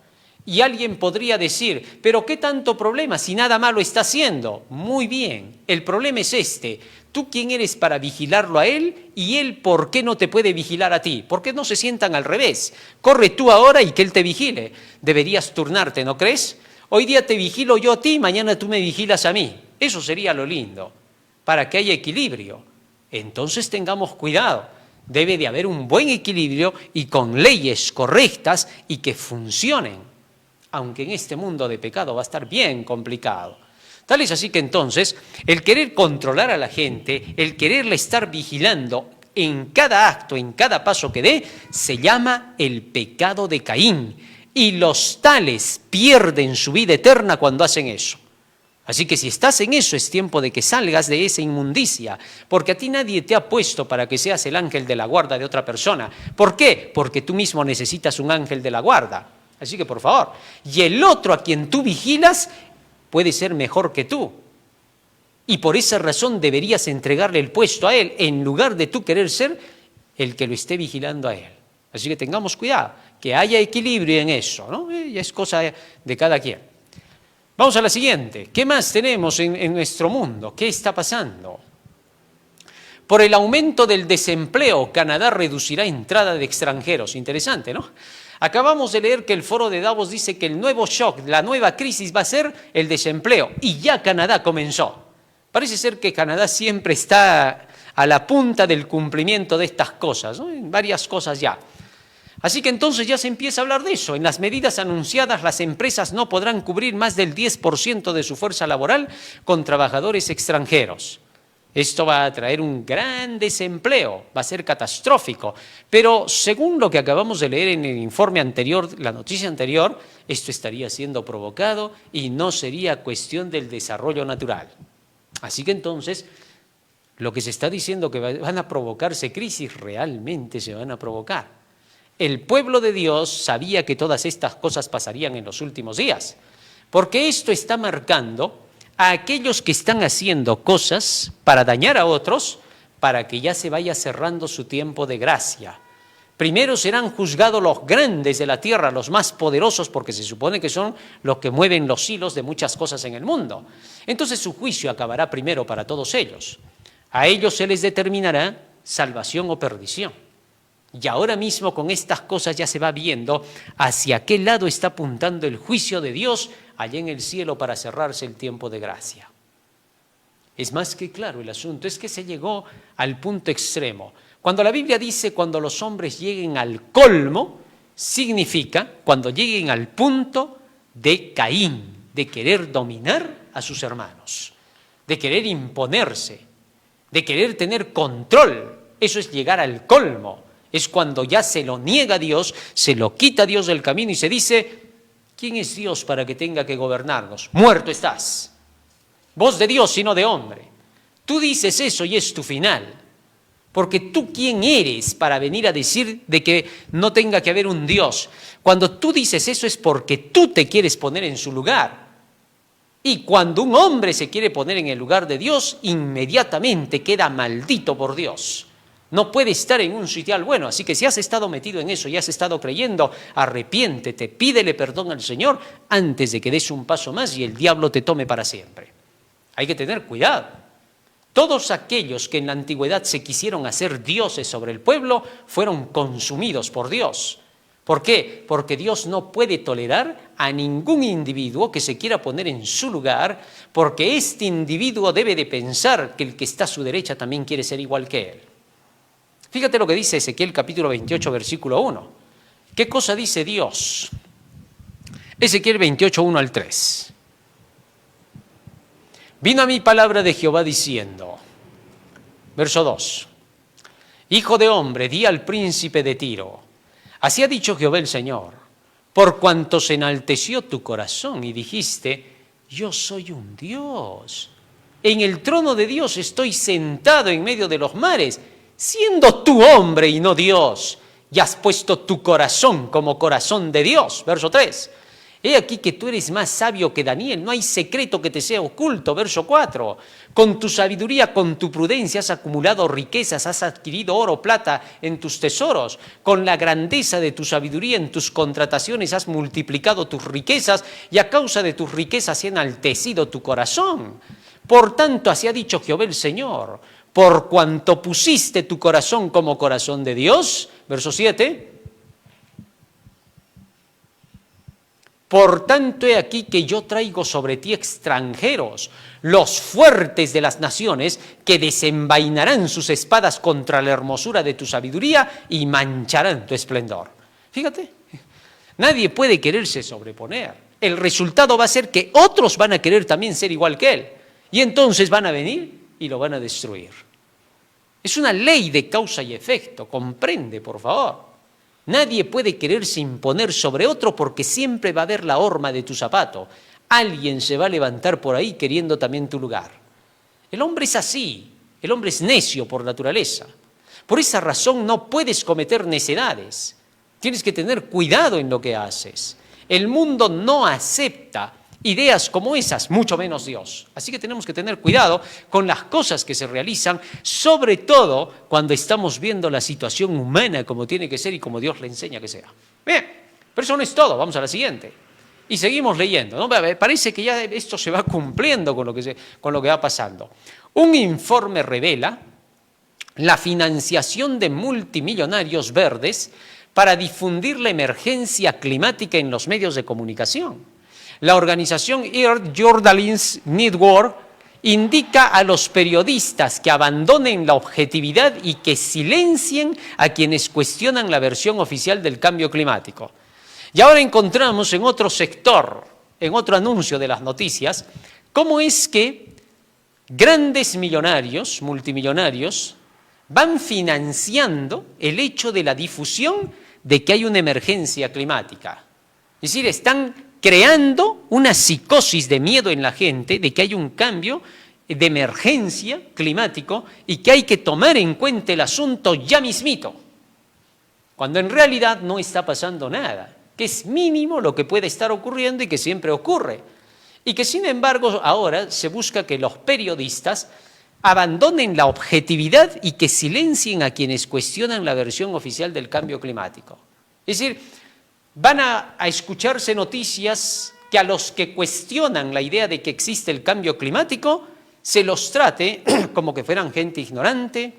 Y alguien podría decir, ¿pero qué tanto problema si nada malo está haciendo? Muy bien, el problema es este. ¿Tú quién eres para vigilarlo a él? ¿Y él por qué no te puede vigilar a ti? ¿Por qué no se sientan al revés? Corre tú ahora y que él te vigile. Deberías turnarte, ¿no crees? Hoy día te vigilo yo a ti, mañana tú me vigilas a mí. Eso sería lo lindo. para que haya equilibrio. Entonces tengamos cuidado. Debe de haber un buen equilibrio y con leyes correctas y que funcionen. Aunque en este mundo de pecado va a estar bien complicado. Tal es así que entonces el querer controlar a la gente, el quererla estar vigilando en cada acto, en cada paso que dé, se llama el pecado de Caín. Y los tales pierden su vida eterna cuando hacen eso. Así que si estás en eso, es tiempo de que salgas de esa inmundicia, porque a ti nadie te ha puesto para que seas el ángel de la guarda de otra persona. ¿Por qué? Porque tú mismo necesitas un ángel de la guarda. Así que por favor, y el otro a quien tú vigilas puede ser mejor que tú. Y por esa razón deberías entregarle el puesto a él, en lugar de tú querer ser el que lo esté vigilando a él. Así que tengamos cuidado, que haya equilibrio en eso, ¿no? Ya es cosa de cada quien. Vamos a la siguiente. ¿Qué más tenemos en nuestro mundo? ¿Qué está pasando? Por el aumento del desempleo, Canadá reducirá entrada de extranjeros. Interesante, ¿no? Acabamos de leer que el foro de Davos dice que el nuevo shock, la nueva crisis va a ser el desempleo. Y ya Canadá comenzó. Parece ser que Canadá siempre está a la punta del cumplimiento de estas cosas, ¿no? En varias cosas ya. Así que entonces ya se empieza a hablar de eso. En las medidas anunciadas, las empresas no podrán cubrir más del 10% de su fuerza laboral con trabajadores extranjeros. Esto va a traer un gran desempleo, va a ser catastrófico. Pero según lo que acabamos de leer en el informe anterior, la noticia anterior, esto estaría siendo provocado y no sería cuestión del desarrollo natural. Así que entonces, lo que se está diciendo que van a provocarse crisis, realmente se van a provocar. El pueblo de Dios sabía que todas estas cosas pasarían en los últimos días, porque esto está marcando a aquellos que están haciendo cosas para dañar a otros, para que ya se vaya cerrando su tiempo de gracia. Primero serán juzgados los grandes de la tierra, los más poderosos, porque se supone que son los que mueven los hilos de muchas cosas en el mundo. Entonces su juicio acabará primero para todos ellos. A ellos se les determinará salvación o perdición. Y ahora mismo con estas cosas ya se va viendo hacia qué lado está apuntando el juicio de Dios allá en el cielo para cerrarse el tiempo de gracia. Es más que claro el asunto, es que se llegó al punto extremo. Cuando la Biblia dice cuando los hombres lleguen al colmo, significa cuando lleguen al punto de Caín, de querer dominar a sus hermanos, de querer imponerse, de querer tener control. Eso es llegar al colmo. Es cuando ya se lo niega a Dios, se lo quita a Dios del camino y se dice, ¿quién es Dios para que tenga que gobernarnos? Muerto estás. Voz de Dios, sino de hombre. Tú dices eso y es tu final. Porque tú, ¿quién eres para venir a decir de que no tenga que haber un Dios? Cuando tú dices eso es porque tú te quieres poner en su lugar. Y cuando un hombre se quiere poner en el lugar de Dios, inmediatamente queda maldito por Dios. No puede estar en un sitial bueno, así que si has estado metido en eso y has estado creyendo, arrepiéntete, pídele perdón al Señor antes de que des un paso más y el diablo te tome para siempre. Hay que tener cuidado. Todos aquellos que en la antigüedad se quisieron hacer dioses sobre el pueblo fueron consumidos por Dios. ¿Por qué? Porque Dios no puede tolerar a ningún individuo que se quiera poner en su lugar, porque este individuo debe de pensar que el que está a su derecha también quiere ser igual que él. Fíjate lo que dice Ezequiel capítulo 28, versículo 1. ¿Qué cosa dice Dios? Ezequiel 28, 1 al 3. Vino a mí palabra de Jehová diciendo, verso 2, Hijo de hombre, di al príncipe de Tiro, así ha dicho Jehová el Señor, por cuanto se enalteció tu corazón y dijiste, yo soy un Dios, en el trono de Dios estoy sentado en medio de los mares, siendo tú hombre y no Dios, y has puesto tu corazón como corazón de Dios. Verso 3. He aquí que tú eres más sabio que Daniel, no hay secreto que te sea oculto. Verso 4. Con tu sabiduría, con tu prudencia has acumulado riquezas, has adquirido oro, plata en tus tesoros. Con la grandeza de tu sabiduría en tus contrataciones has multiplicado tus riquezas y a causa de tus riquezas se ha enaltecido tu corazón. Por tanto, así ha dicho Jehová el Señor, por cuanto pusiste tu corazón como corazón de Dios, verso 7, Por tanto, he aquí que yo traigo sobre ti extranjeros, los fuertes de las naciones, que desenvainarán sus espadas contra la hermosura de tu sabiduría y mancharán tu esplendor. Fíjate, nadie puede quererse sobreponer. El resultado va a ser que otros van a querer también ser igual que él. Y entonces van a venir y lo van a destruir. Es una ley de causa y efecto, comprende, por favor. Nadie puede quererse imponer sobre otro porque siempre va a haber la horma de tu zapato. Alguien se va a levantar por ahí queriendo también tu lugar. El hombre es así, el hombre es necio por naturaleza. Por esa razón no puedes cometer necedades. Tienes que tener cuidado en lo que haces. El mundo no acepta ideas como esas, mucho menos Dios. Así que tenemos que tener cuidado con las cosas que se realizan, sobre todo cuando estamos viendo la situación humana como tiene que ser y como Dios le enseña que sea. Bien, pero eso no es todo, vamos a la siguiente. Y seguimos leyendo, ¿no? Parece que ya esto se va cumpliendo con lo que va pasando. Un informe revela la financiación de multimillonarios verdes para difundir la emergencia climática en los medios de comunicación. La organización Earth Journalists Network indica a los periodistas que abandonen la objetividad y que silencien a quienes cuestionan la versión oficial del cambio climático. Y ahora encontramos en otro sector, en otro anuncio de las noticias, cómo es que grandes millonarios, multimillonarios, van financiando el hecho de la difusión de que hay una emergencia climática. Es decir, están creando una psicosis de miedo en la gente de que hay un cambio de emergencia climático y que hay que tomar en cuenta el asunto ya mismito, cuando en realidad no está pasando nada, que es mínimo lo que puede estar ocurriendo y que siempre ocurre. Y que sin embargo ahora se busca que los periodistas abandonen la objetividad y que silencien a quienes cuestionan la versión oficial del cambio climático. Es decir, van a escucharse noticias que a los que cuestionan la idea de que existe el cambio climático se los trate como que fueran gente ignorante,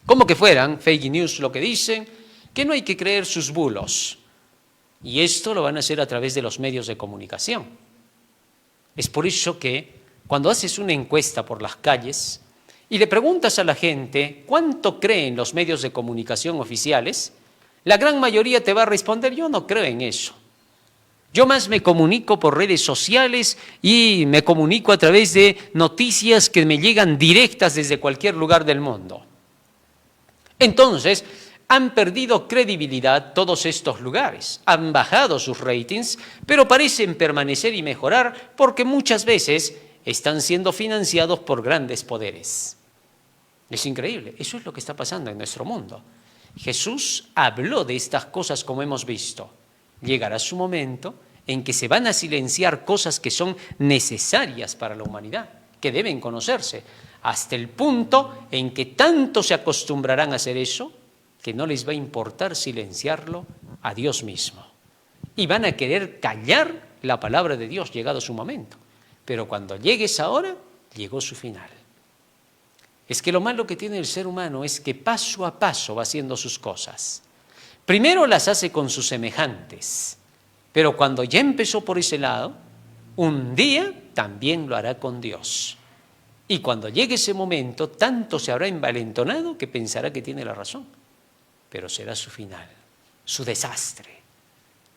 como que fueran fake news lo que dicen, que no hay que creer sus bulos. Y esto lo van a hacer a través de los medios de comunicación. Es por eso que cuando haces una encuesta por las calles y le preguntas a la gente cuánto cree en los medios de comunicación oficiales, la gran mayoría te va a responder: yo no creo en eso. Yo más me comunico por redes sociales y me comunico a través de noticias que me llegan directas desde cualquier lugar del mundo. Entonces, han perdido credibilidad todos estos lugares, han bajado sus ratings, pero parecen permanecer y mejorar porque muchas veces están siendo financiados por grandes poderes. Es increíble, eso es lo que está pasando en nuestro mundo. Jesús habló de estas cosas como hemos visto. Llegará su momento en que se van a silenciar cosas que son necesarias para la humanidad, que deben conocerse, hasta el punto en que tanto se acostumbrarán a hacer eso que no les va a importar silenciarlo a Dios mismo. Y van a querer callar la palabra de Dios llegado su momento. Pero cuando llegue esa hora, llegó su final. Es que lo malo que tiene el ser humano es que paso a paso va haciendo sus cosas. Primero las hace con sus semejantes, pero cuando ya empezó por ese lado, un día también lo hará con Dios. Y cuando llegue ese momento, tanto se habrá envalentonado que pensará que tiene la razón, pero será su final, su desastre.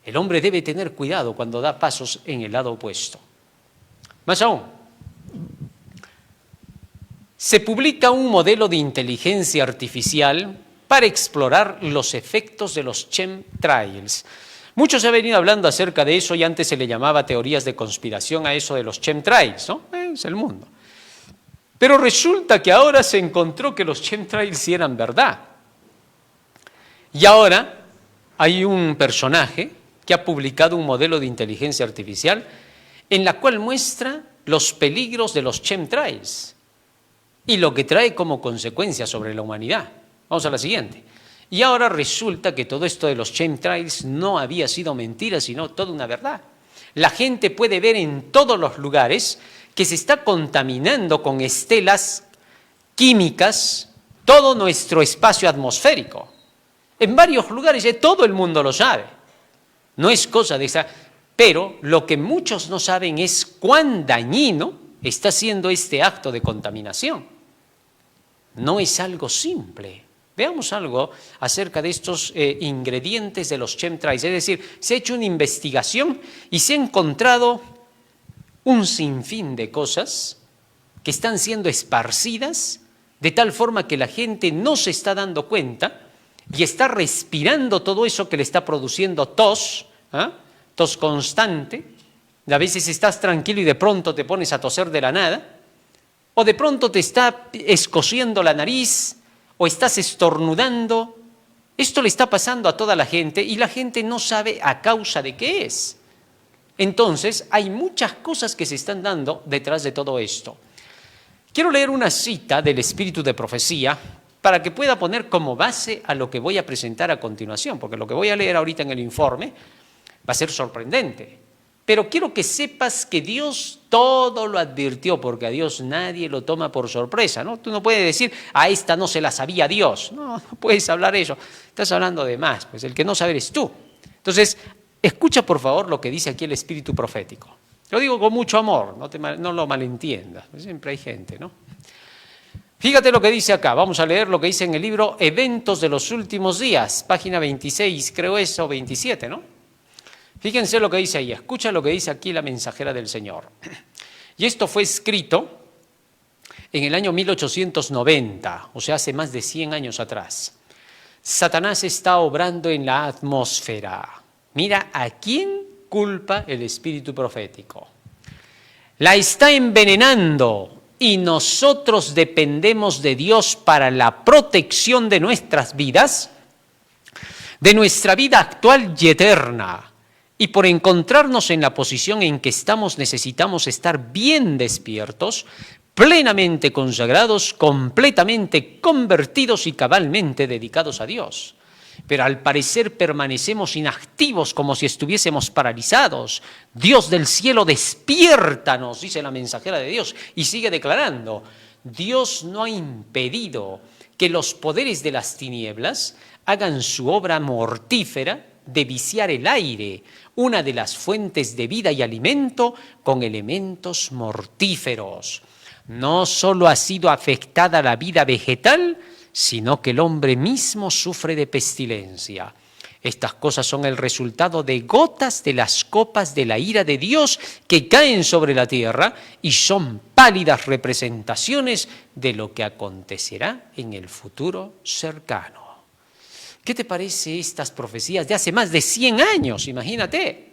El hombre debe tener cuidado cuando da pasos en el lado opuesto. Más aún, se publica un modelo de inteligencia artificial para explorar los efectos de los chemtrails. Muchos han venido hablando acerca de eso y antes se le llamaba teorías de conspiración a eso de los chemtrails, ¿no? Es el mundo. Pero resulta que ahora se encontró que los chemtrails sí eran verdad. Y ahora hay un personaje que ha publicado un modelo de inteligencia artificial en la cual muestra los peligros de los chemtrails y lo que trae como consecuencia sobre la humanidad. Vamos a la siguiente. Y ahora resulta que todo esto de los chemtrails no había sido mentira, sino toda una verdad. La gente puede ver en todos los lugares que se está contaminando con estelas químicas todo nuestro espacio atmosférico. En varios lugares todo el mundo lo sabe. No es cosa de esa. Pero lo que muchos no saben es cuán dañino está siendo este acto de contaminación. No es algo simple. Veamos algo acerca de estos ingredientes de los chemtrails. Es decir, se ha hecho una investigación y se ha encontrado un sinfín de cosas que están siendo esparcidas de tal forma que la gente no se está dando cuenta y está respirando todo eso que le está produciendo tos, tos constante. A veces estás tranquilo y de pronto te pones a toser de la nada, o de pronto te está escociendo la nariz, o estás estornudando. Esto le está pasando a toda la gente y la gente no sabe a causa de qué es. Entonces, hay muchas cosas que se están dando detrás de todo esto. Quiero leer una cita del Espíritu de Profecía para que pueda poner como base a lo que voy a presentar a continuación, porque lo que voy a leer ahorita en el informe va a ser sorprendente. Pero quiero que sepas que Dios todo lo advirtió, porque a Dios nadie lo toma por sorpresa, ¿no? Tú no puedes decir, a esta no se la sabía Dios. No, no puedes hablar eso. Estás hablando de más, pues el que no sabe eres tú. Entonces, escucha por favor lo que dice aquí el Espíritu profético. Lo digo con mucho amor, no lo malentiendas. Siempre hay gente, ¿no? Fíjate lo que dice acá. Vamos a leer lo que dice en el libro Eventos de los Últimos Días, página 26, creo eso, 27, ¿no? Fíjense lo que dice ahí. Escucha lo que dice aquí la mensajera del Señor. Y esto fue escrito en el año 1890, o sea, hace más de 100 años atrás. Satanás está obrando en la atmósfera. Mira a quién culpa el espíritu profético. La está envenenando y nosotros dependemos de Dios para la protección de nuestras vidas, de nuestra vida actual y eterna. Y por encontrarnos en la posición en que estamos necesitamos estar bien despiertos, plenamente consagrados, completamente convertidos y cabalmente dedicados a Dios. Pero al parecer permanecemos inactivos como si estuviésemos paralizados. Dios del cielo, despiértanos, dice la mensajera de Dios, y sigue declarando, Dios no ha impedido que los poderes de las tinieblas hagan su obra mortífera de viciar el aire, una de las fuentes de vida y alimento, con elementos mortíferos. No solo ha sido afectada la vida vegetal, sino que el hombre mismo sufre de pestilencia. Estas cosas son el resultado de gotas de las copas de la ira de Dios que caen sobre la tierra y son pálidas representaciones de lo que acontecerá en el futuro cercano. ¿Qué te parece estas profecías de hace más de 100 años? Imagínate.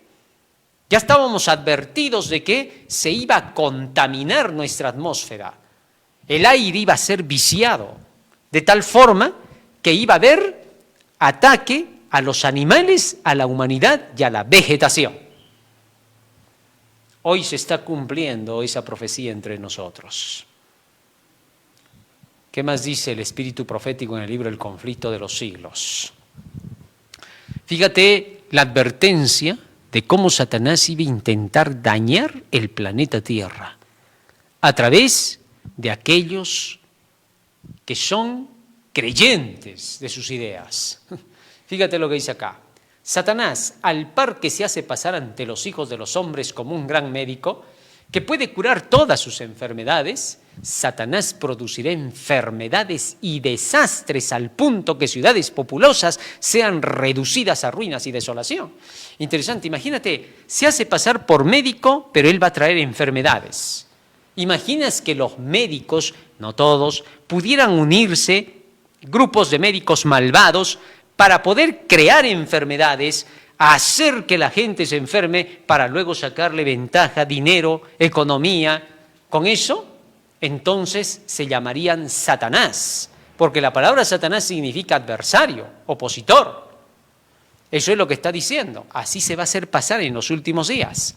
Ya estábamos advertidos de que se iba a contaminar nuestra atmósfera. El aire iba a ser viciado, de tal forma que iba a haber ataque a los animales, a la humanidad y a la vegetación. Hoy se está cumpliendo esa profecía entre nosotros. ¿Qué más dice el espíritu profético en el libro El conflicto de los siglos? Fíjate la advertencia de cómo Satanás iba a intentar dañar el planeta Tierra a través de aquellos que son creyentes de sus ideas. Fíjate lo que dice acá. Satanás, al par que se hace pasar ante los hijos de los hombres como un gran médico, que puede curar todas sus enfermedades, Satanás producirá enfermedades y desastres al punto que ciudades populosas sean reducidas a ruinas y desolación. Interesante, imagínate, se hace pasar por médico, pero él va a traer enfermedades. ¿Imaginas que los médicos, no todos, pudieran unirse, grupos de médicos malvados, para poder crear enfermedades, hacer que la gente se enferme, para luego sacarle ventaja, dinero, economía? Con eso, entonces se llamarían Satanás, porque la palabra Satanás significa adversario, opositor. Eso es lo que está diciendo. Así se va a hacer pasar en los últimos días.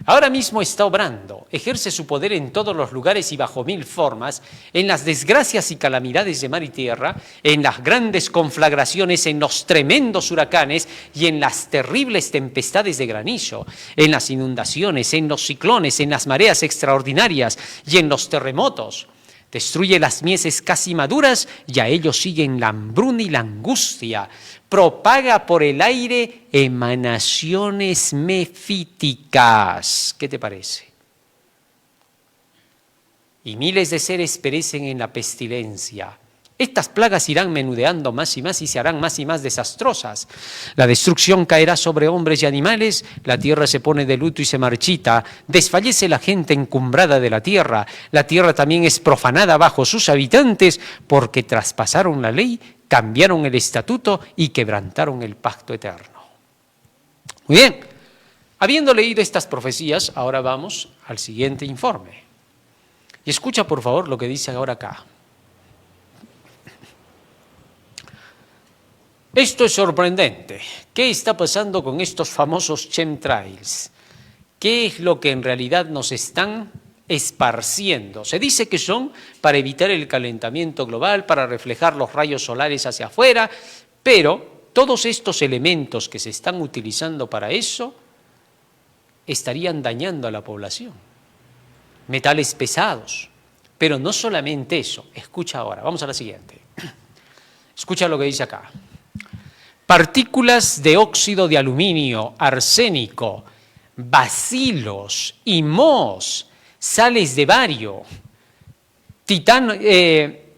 Ahora mismo está obrando, ejerce su poder en todos los lugares y bajo mil formas, en las desgracias y calamidades de mar y tierra, en las grandes conflagraciones, en los tremendos huracanes y en las terribles tempestades de granizo, en las inundaciones, en los ciclones, en las mareas extraordinarias y en los terremotos. Destruye las mieses casi maduras y a ellos siguen la hambruna y la angustia. Propaga por el aire emanaciones mefíticas. ¿Qué te parece? Y miles de seres perecen en la pestilencia. Estas plagas irán menudeando más y más y se harán más y más desastrosas. La destrucción caerá sobre hombres y animales, la tierra se pone de luto y se marchita, desfallece la gente encumbrada de la tierra también es profanada bajo sus habitantes, porque traspasaron la ley, cambiaron el estatuto y quebrantaron el pacto eterno. Muy bien, habiendo leído estas profecías, ahora vamos al siguiente informe. Y escucha por favor lo que dice ahora acá. Esto es sorprendente. ¿Qué está pasando con estos famosos chemtrails? ¿Qué es lo que en realidad nos están esparciendo? Se dice que son para evitar el calentamiento global, para reflejar los rayos solares hacia afuera, pero todos estos elementos que se están utilizando para eso estarían dañando a la población. Metales pesados, pero no solamente eso. Escucha ahora, vamos a la siguiente. Escucha lo que dice acá. Partículas de óxido de aluminio, arsénico, bacilos y mohos, sales de bario,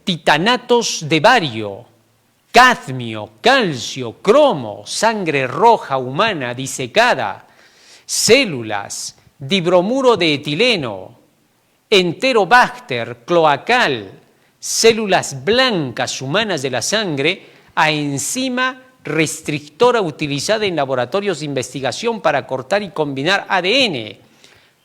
titanatos de bario, cadmio, calcio, cromo, sangre roja humana disecada, células, dibromuro de etileno, enterobacter, cloacal, células blancas humanas de la sangre, a enzima restrictora utilizada en laboratorios de investigación para cortar y combinar ADN,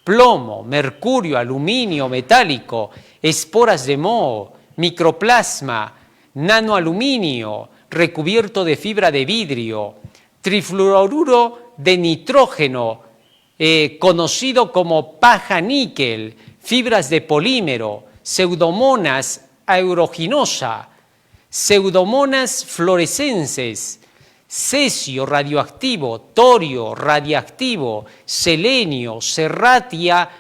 plomo, mercurio, aluminio metálico, esporas de moho, microplasma, nanoaluminio, recubierto de fibra de vidrio, trifluoruro de nitrógeno, conocido como paja níquel, fibras de polímero, pseudomonas aeruginosa, pseudomonas fluorescentes, cesio radioactivo, torio radiactivo, selenio, serratia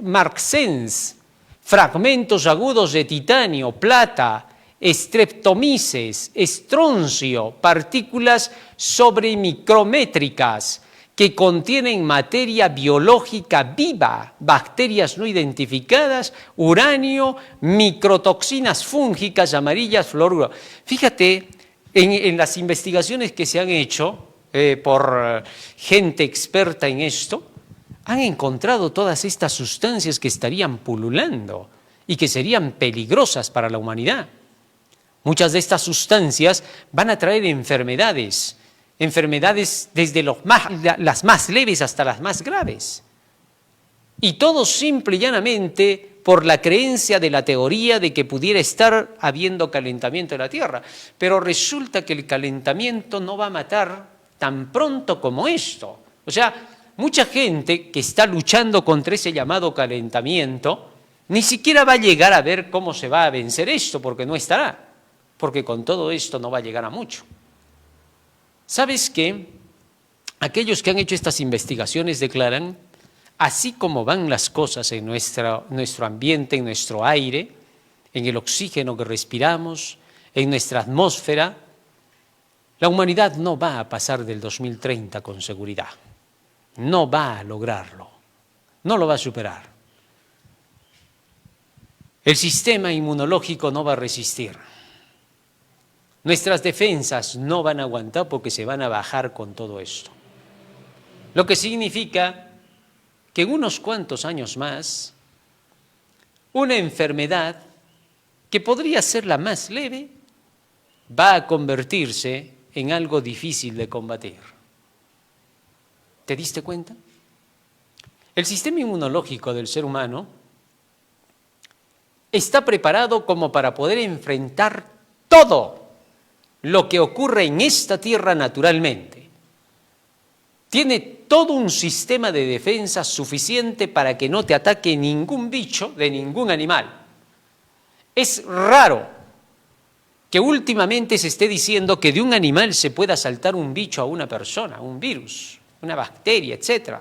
marxens, fragmentos agudos de titanio, plata, streptomices, estroncio, partículas sobremicrométricas que contienen materia biológica viva, bacterias no identificadas, uranio, microtoxinas fúngicas amarillas, fluoruro. Fíjate en las investigaciones que se han hecho por gente experta en esto, han encontrado todas estas sustancias que estarían pululando y que serían peligrosas para la humanidad. Muchas de estas sustancias van a traer enfermedades desde las más leves hasta las más graves. Y todo simple y llanamente por la creencia de la teoría de que pudiera estar habiendo calentamiento de la Tierra. Pero resulta que el calentamiento no va a matar tan pronto como esto. O sea, mucha gente que está luchando contra ese llamado calentamiento ni siquiera va a llegar a ver cómo se va a vencer esto, porque no estará, porque con todo esto no va a llegar a mucho. ¿Sabes qué? Aquellos que han hecho estas investigaciones declaran, así como van las cosas en nuestro ambiente, en nuestro aire, en el oxígeno que respiramos, en nuestra atmósfera, la humanidad no va a pasar del 2030 con seguridad. No va a lograrlo, no lo va a superar. El sistema inmunológico no va a resistir. Nuestras defensas no van a aguantar porque se van a bajar con todo esto. Lo que significa que en unos cuantos años más, una enfermedad que podría ser la más leve va a convertirse en algo difícil de combatir. ¿Te diste cuenta? El sistema inmunológico del ser humano está preparado como para poder enfrentar todo lo que ocurre en esta tierra naturalmente. Tiene todo un sistema de defensa suficiente para que no te ataque ningún bicho de ningún animal. Es raro que últimamente se esté diciendo que de un animal se pueda saltar un bicho a una persona, un virus, una bacteria, etc.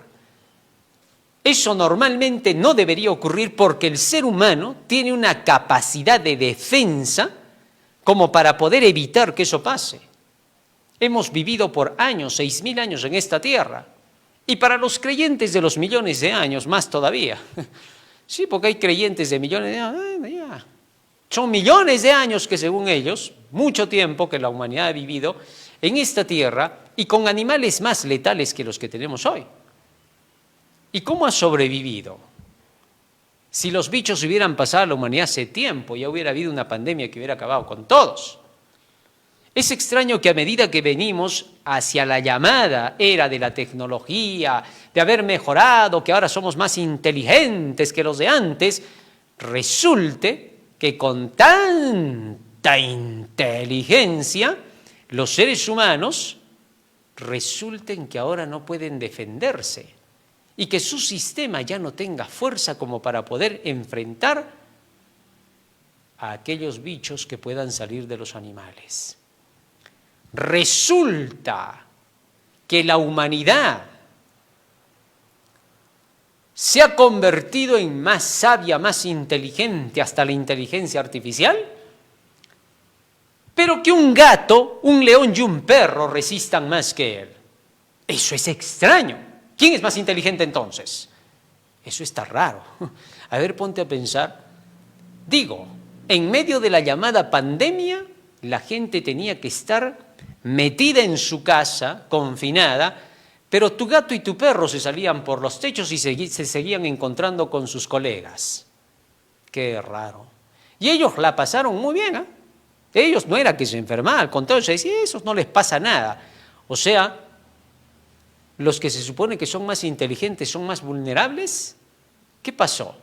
Eso normalmente no debería ocurrir porque el ser humano tiene una capacidad de defensa como para poder evitar que eso pase. Hemos vivido por años, 6.000 años en esta tierra. Y para los creyentes de los millones de años, más todavía. Sí, porque hay creyentes de millones de años. Son millones de años que según ellos, mucho tiempo que la humanidad ha vivido en esta tierra y con animales más letales que los que tenemos hoy. ¿Y cómo ha sobrevivido? Si los bichos hubieran pasado a la humanidad hace tiempo, ya hubiera habido una pandemia que hubiera acabado con todos. Es extraño que a medida que venimos hacia la llamada era de la tecnología, de haber mejorado, que ahora somos más inteligentes que los de antes, resulte que con tanta inteligencia los seres humanos resulten que ahora no pueden defenderse y que su sistema ya no tenga fuerza como para poder enfrentar a aquellos bichos que puedan salir de los animales. Resulta que la humanidad se ha convertido en más sabia, más inteligente, hasta la inteligencia artificial, pero que un gato, un león y un perro resistan más que él. Eso es extraño. ¿Quién es más inteligente entonces? Eso está raro. A ver, ponte a pensar. Digo, en medio de la llamada pandemia, la gente tenía que estar metida en su casa, confinada, pero tu gato y tu perro se salían por los techos y se seguían encontrando con sus colegas. Qué raro. Y ellos la pasaron muy bien, ¿eh? Ellos no era que se enfermaban, al contrario, se decía, a esos no les pasa nada. O sea, los que se supone que son más inteligentes son más vulnerables. ¿Qué pasó?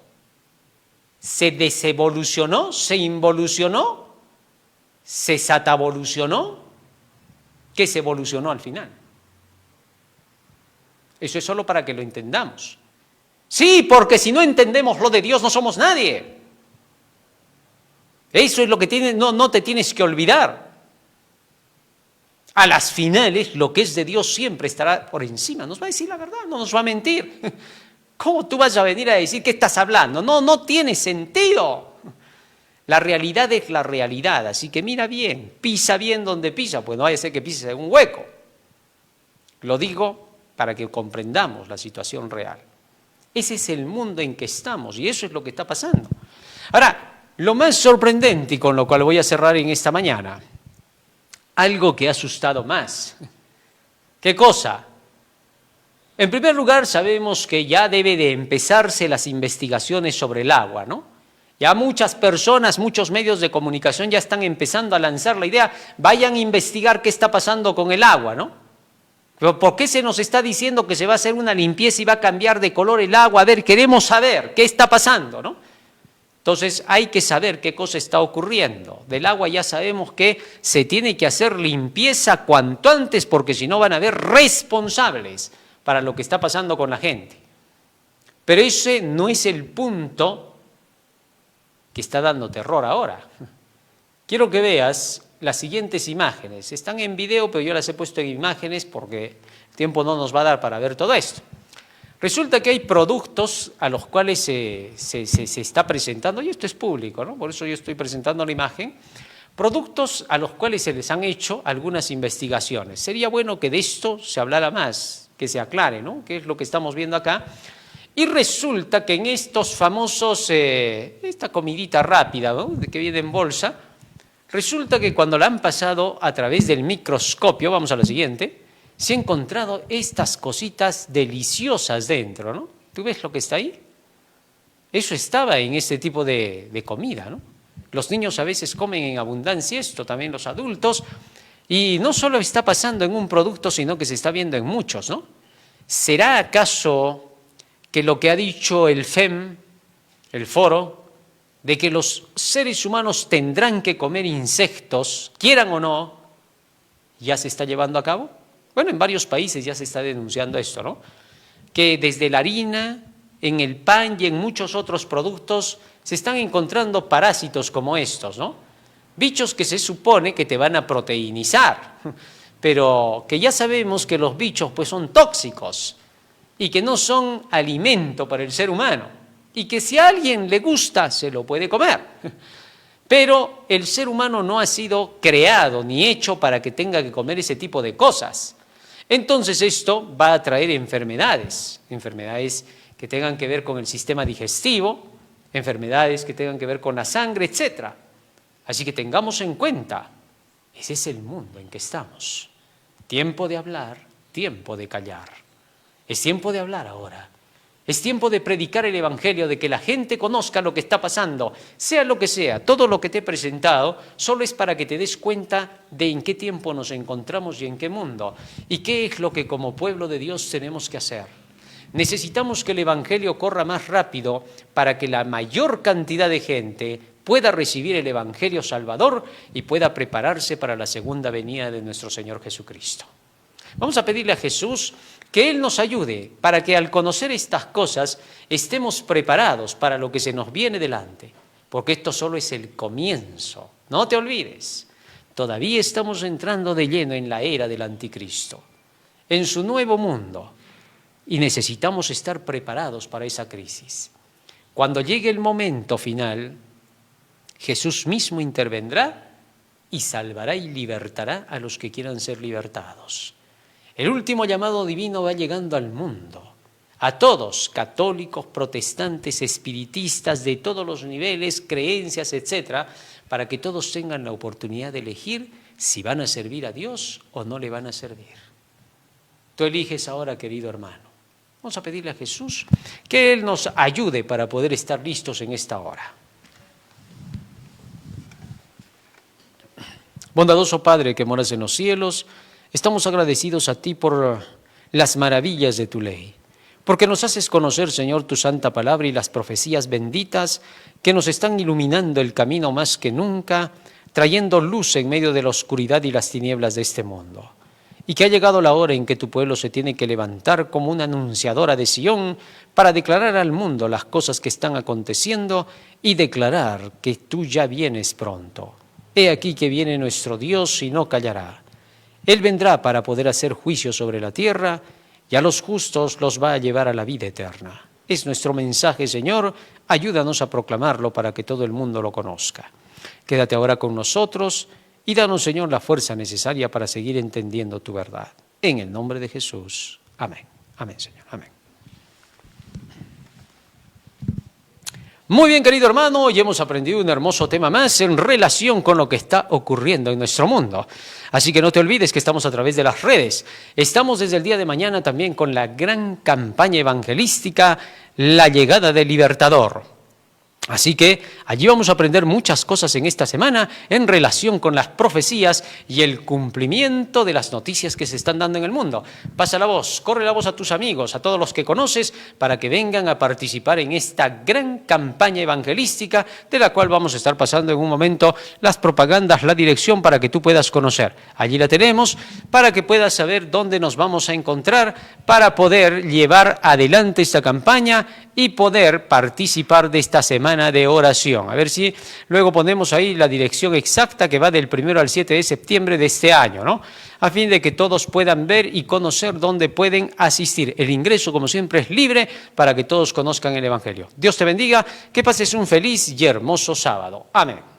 ¿Se desevolucionó? ¿Se involucionó? ¿Se satavolucionó? ¿Qué se evolucionó al final? Eso es solo para que lo entendamos. Sí, porque si no entendemos lo de Dios no somos nadie. Eso es lo que no te tienes que olvidar. A las finales, lo que es de Dios siempre estará por encima. Nos va a decir la verdad, no nos va a mentir. ¿Cómo tú vas a venir a decir qué estás hablando? No tiene sentido. La realidad es la realidad, así que mira bien, pisa bien donde pisa, pues no vaya a ser que pises en un hueco. Lo digo para que comprendamos la situación real. Ese es el mundo en que estamos y eso es lo que está pasando. Ahora, lo más sorprendente y con lo cual voy a cerrar en esta mañana, algo que ha asustado más. ¿Qué cosa? En primer lugar, sabemos que ya debe de empezarse las investigaciones sobre el agua, ¿no? Ya muchas personas, muchos medios de comunicación ya están empezando a lanzar la idea, vayan a investigar qué está pasando con el agua, ¿no? Pero ¿por qué se nos está diciendo que se va a hacer una limpieza y va a cambiar de color el agua? A ver, queremos saber qué está pasando, ¿no? Entonces hay que saber qué cosa está ocurriendo. Del agua ya sabemos que se tiene que hacer limpieza cuanto antes porque si no van a haber responsables para lo que está pasando con la gente. Pero ese no es el punto que está dando terror ahora. Quiero que veas las siguientes imágenes. Están en video, pero yo las he puesto en imágenes porque el tiempo no nos va a dar para ver todo esto. Resulta que hay productos a los cuales se está presentando, y esto es público, ¿no? Por eso yo estoy presentando la imagen, productos a los cuales se les han hecho algunas investigaciones. Sería bueno que de esto se hablara más, que se aclare, ¿no? ¿Qué es lo que estamos viendo acá? Y resulta que en estos famosos, esta comidita rápida, ¿no? Que viene en bolsa, resulta que cuando la han pasado a través del microscopio, vamos a la siguiente, se han encontrado estas cositas deliciosas dentro, ¿no? ¿Tú ves lo que está ahí? Eso estaba en este tipo de comida, ¿no? Los niños a veces comen en abundancia esto, también los adultos, y no solo está pasando en un producto, sino que se está viendo en muchos, ¿no? ¿Será acaso que lo que ha dicho el FEM, el foro, de que los seres humanos tendrán que comer insectos, quieran o no, ya se está llevando a cabo? Bueno, en varios países ya se está denunciando esto, ¿no? Que desde la harina, en el pan y en muchos otros productos se están encontrando parásitos como estos, ¿no? Bichos que se supone que te van a proteinizar, pero que ya sabemos que los bichos pues son tóxicos y que no son alimento para el ser humano, y que si a alguien le gusta, se lo puede comer. Pero el ser humano no ha sido creado ni hecho para que tenga que comer ese tipo de cosas. Entonces esto va a traer enfermedades que tengan que ver con el sistema digestivo, enfermedades que tengan que ver con la sangre, etc. Así que tengamos en cuenta, ese es el mundo en que estamos. Tiempo de hablar, tiempo de callar. Es tiempo de hablar ahora. Es tiempo de predicar el Evangelio, de que la gente conozca lo que está pasando, sea lo que sea. Todo lo que te he presentado solo es para que te des cuenta de en qué tiempo nos encontramos y en qué mundo, y qué es lo que como pueblo de Dios tenemos que hacer. Necesitamos que el Evangelio corra más rápido para que la mayor cantidad de gente pueda recibir el Evangelio Salvador y pueda prepararse para la segunda venida de nuestro Señor Jesucristo. Vamos a pedirle a Jesús que Él nos ayude para que al conocer estas cosas estemos preparados para lo que se nos viene delante, porque esto solo es el comienzo. No te olvides, todavía estamos entrando de lleno en la era del anticristo, en su nuevo mundo, y necesitamos estar preparados para esa crisis. Cuando llegue el momento final, Jesús mismo intervendrá y salvará y libertará a los que quieran ser libertados. El último llamado divino va llegando al mundo, a todos, católicos, protestantes, espiritistas, de todos los niveles, creencias, etcétera, para que todos tengan la oportunidad de elegir si van a servir a Dios o no le van a servir. Tú eliges ahora, querido hermano. Vamos a pedirle a Jesús que Él nos ayude para poder estar listos en esta hora. Bondadoso Padre que moras en los cielos, estamos agradecidos a ti por las maravillas de tu ley, porque nos haces conocer, Señor, tu santa palabra y las profecías benditas que nos están iluminando el camino más que nunca, trayendo luz en medio de la oscuridad y las tinieblas de este mundo. Y que ha llegado la hora en que tu pueblo se tiene que levantar como una anunciadora de Sión para declarar al mundo las cosas que están aconteciendo y declarar que tú ya vienes pronto. He aquí que viene nuestro Dios y no callará. Él vendrá para poder hacer juicio sobre la tierra y a los justos los va a llevar a la vida eterna. Es nuestro mensaje, Señor, ayúdanos a proclamarlo para que todo el mundo lo conozca. Quédate ahora con nosotros y danos, Señor, la fuerza necesaria para seguir entendiendo tu verdad. En el nombre de Jesús. Amén. Amén, Señor. Amén. Muy bien, querido hermano, hoy hemos aprendido un hermoso tema más en relación con lo que está ocurriendo en nuestro mundo. Así que no te olvides que estamos a través de las redes. Estamos desde el día de mañana también con la gran campaña evangelística, La Llegada del Libertador. Así que allí vamos a aprender muchas cosas en esta semana en relación con las profecías y el cumplimiento de las noticias que se están dando en el mundo. Pasa la voz, corre la voz a tus amigos, a todos los que conoces, para que vengan a participar en esta gran campaña evangelística de la cual vamos a estar pasando en un momento las propagandas, la dirección para que tú puedas conocer. Allí la tenemos para que puedas saber dónde nos vamos a encontrar para poder llevar adelante esta campaña y poder participar de esta semana de oración. A ver si luego ponemos ahí la dirección exacta que va del 1 al 7 de septiembre de este año, ¿no? A fin de que todos puedan ver y conocer dónde pueden asistir. El ingreso, como siempre, es libre para que todos conozcan el Evangelio. Dios te bendiga, que pases un feliz y hermoso sábado. Amén.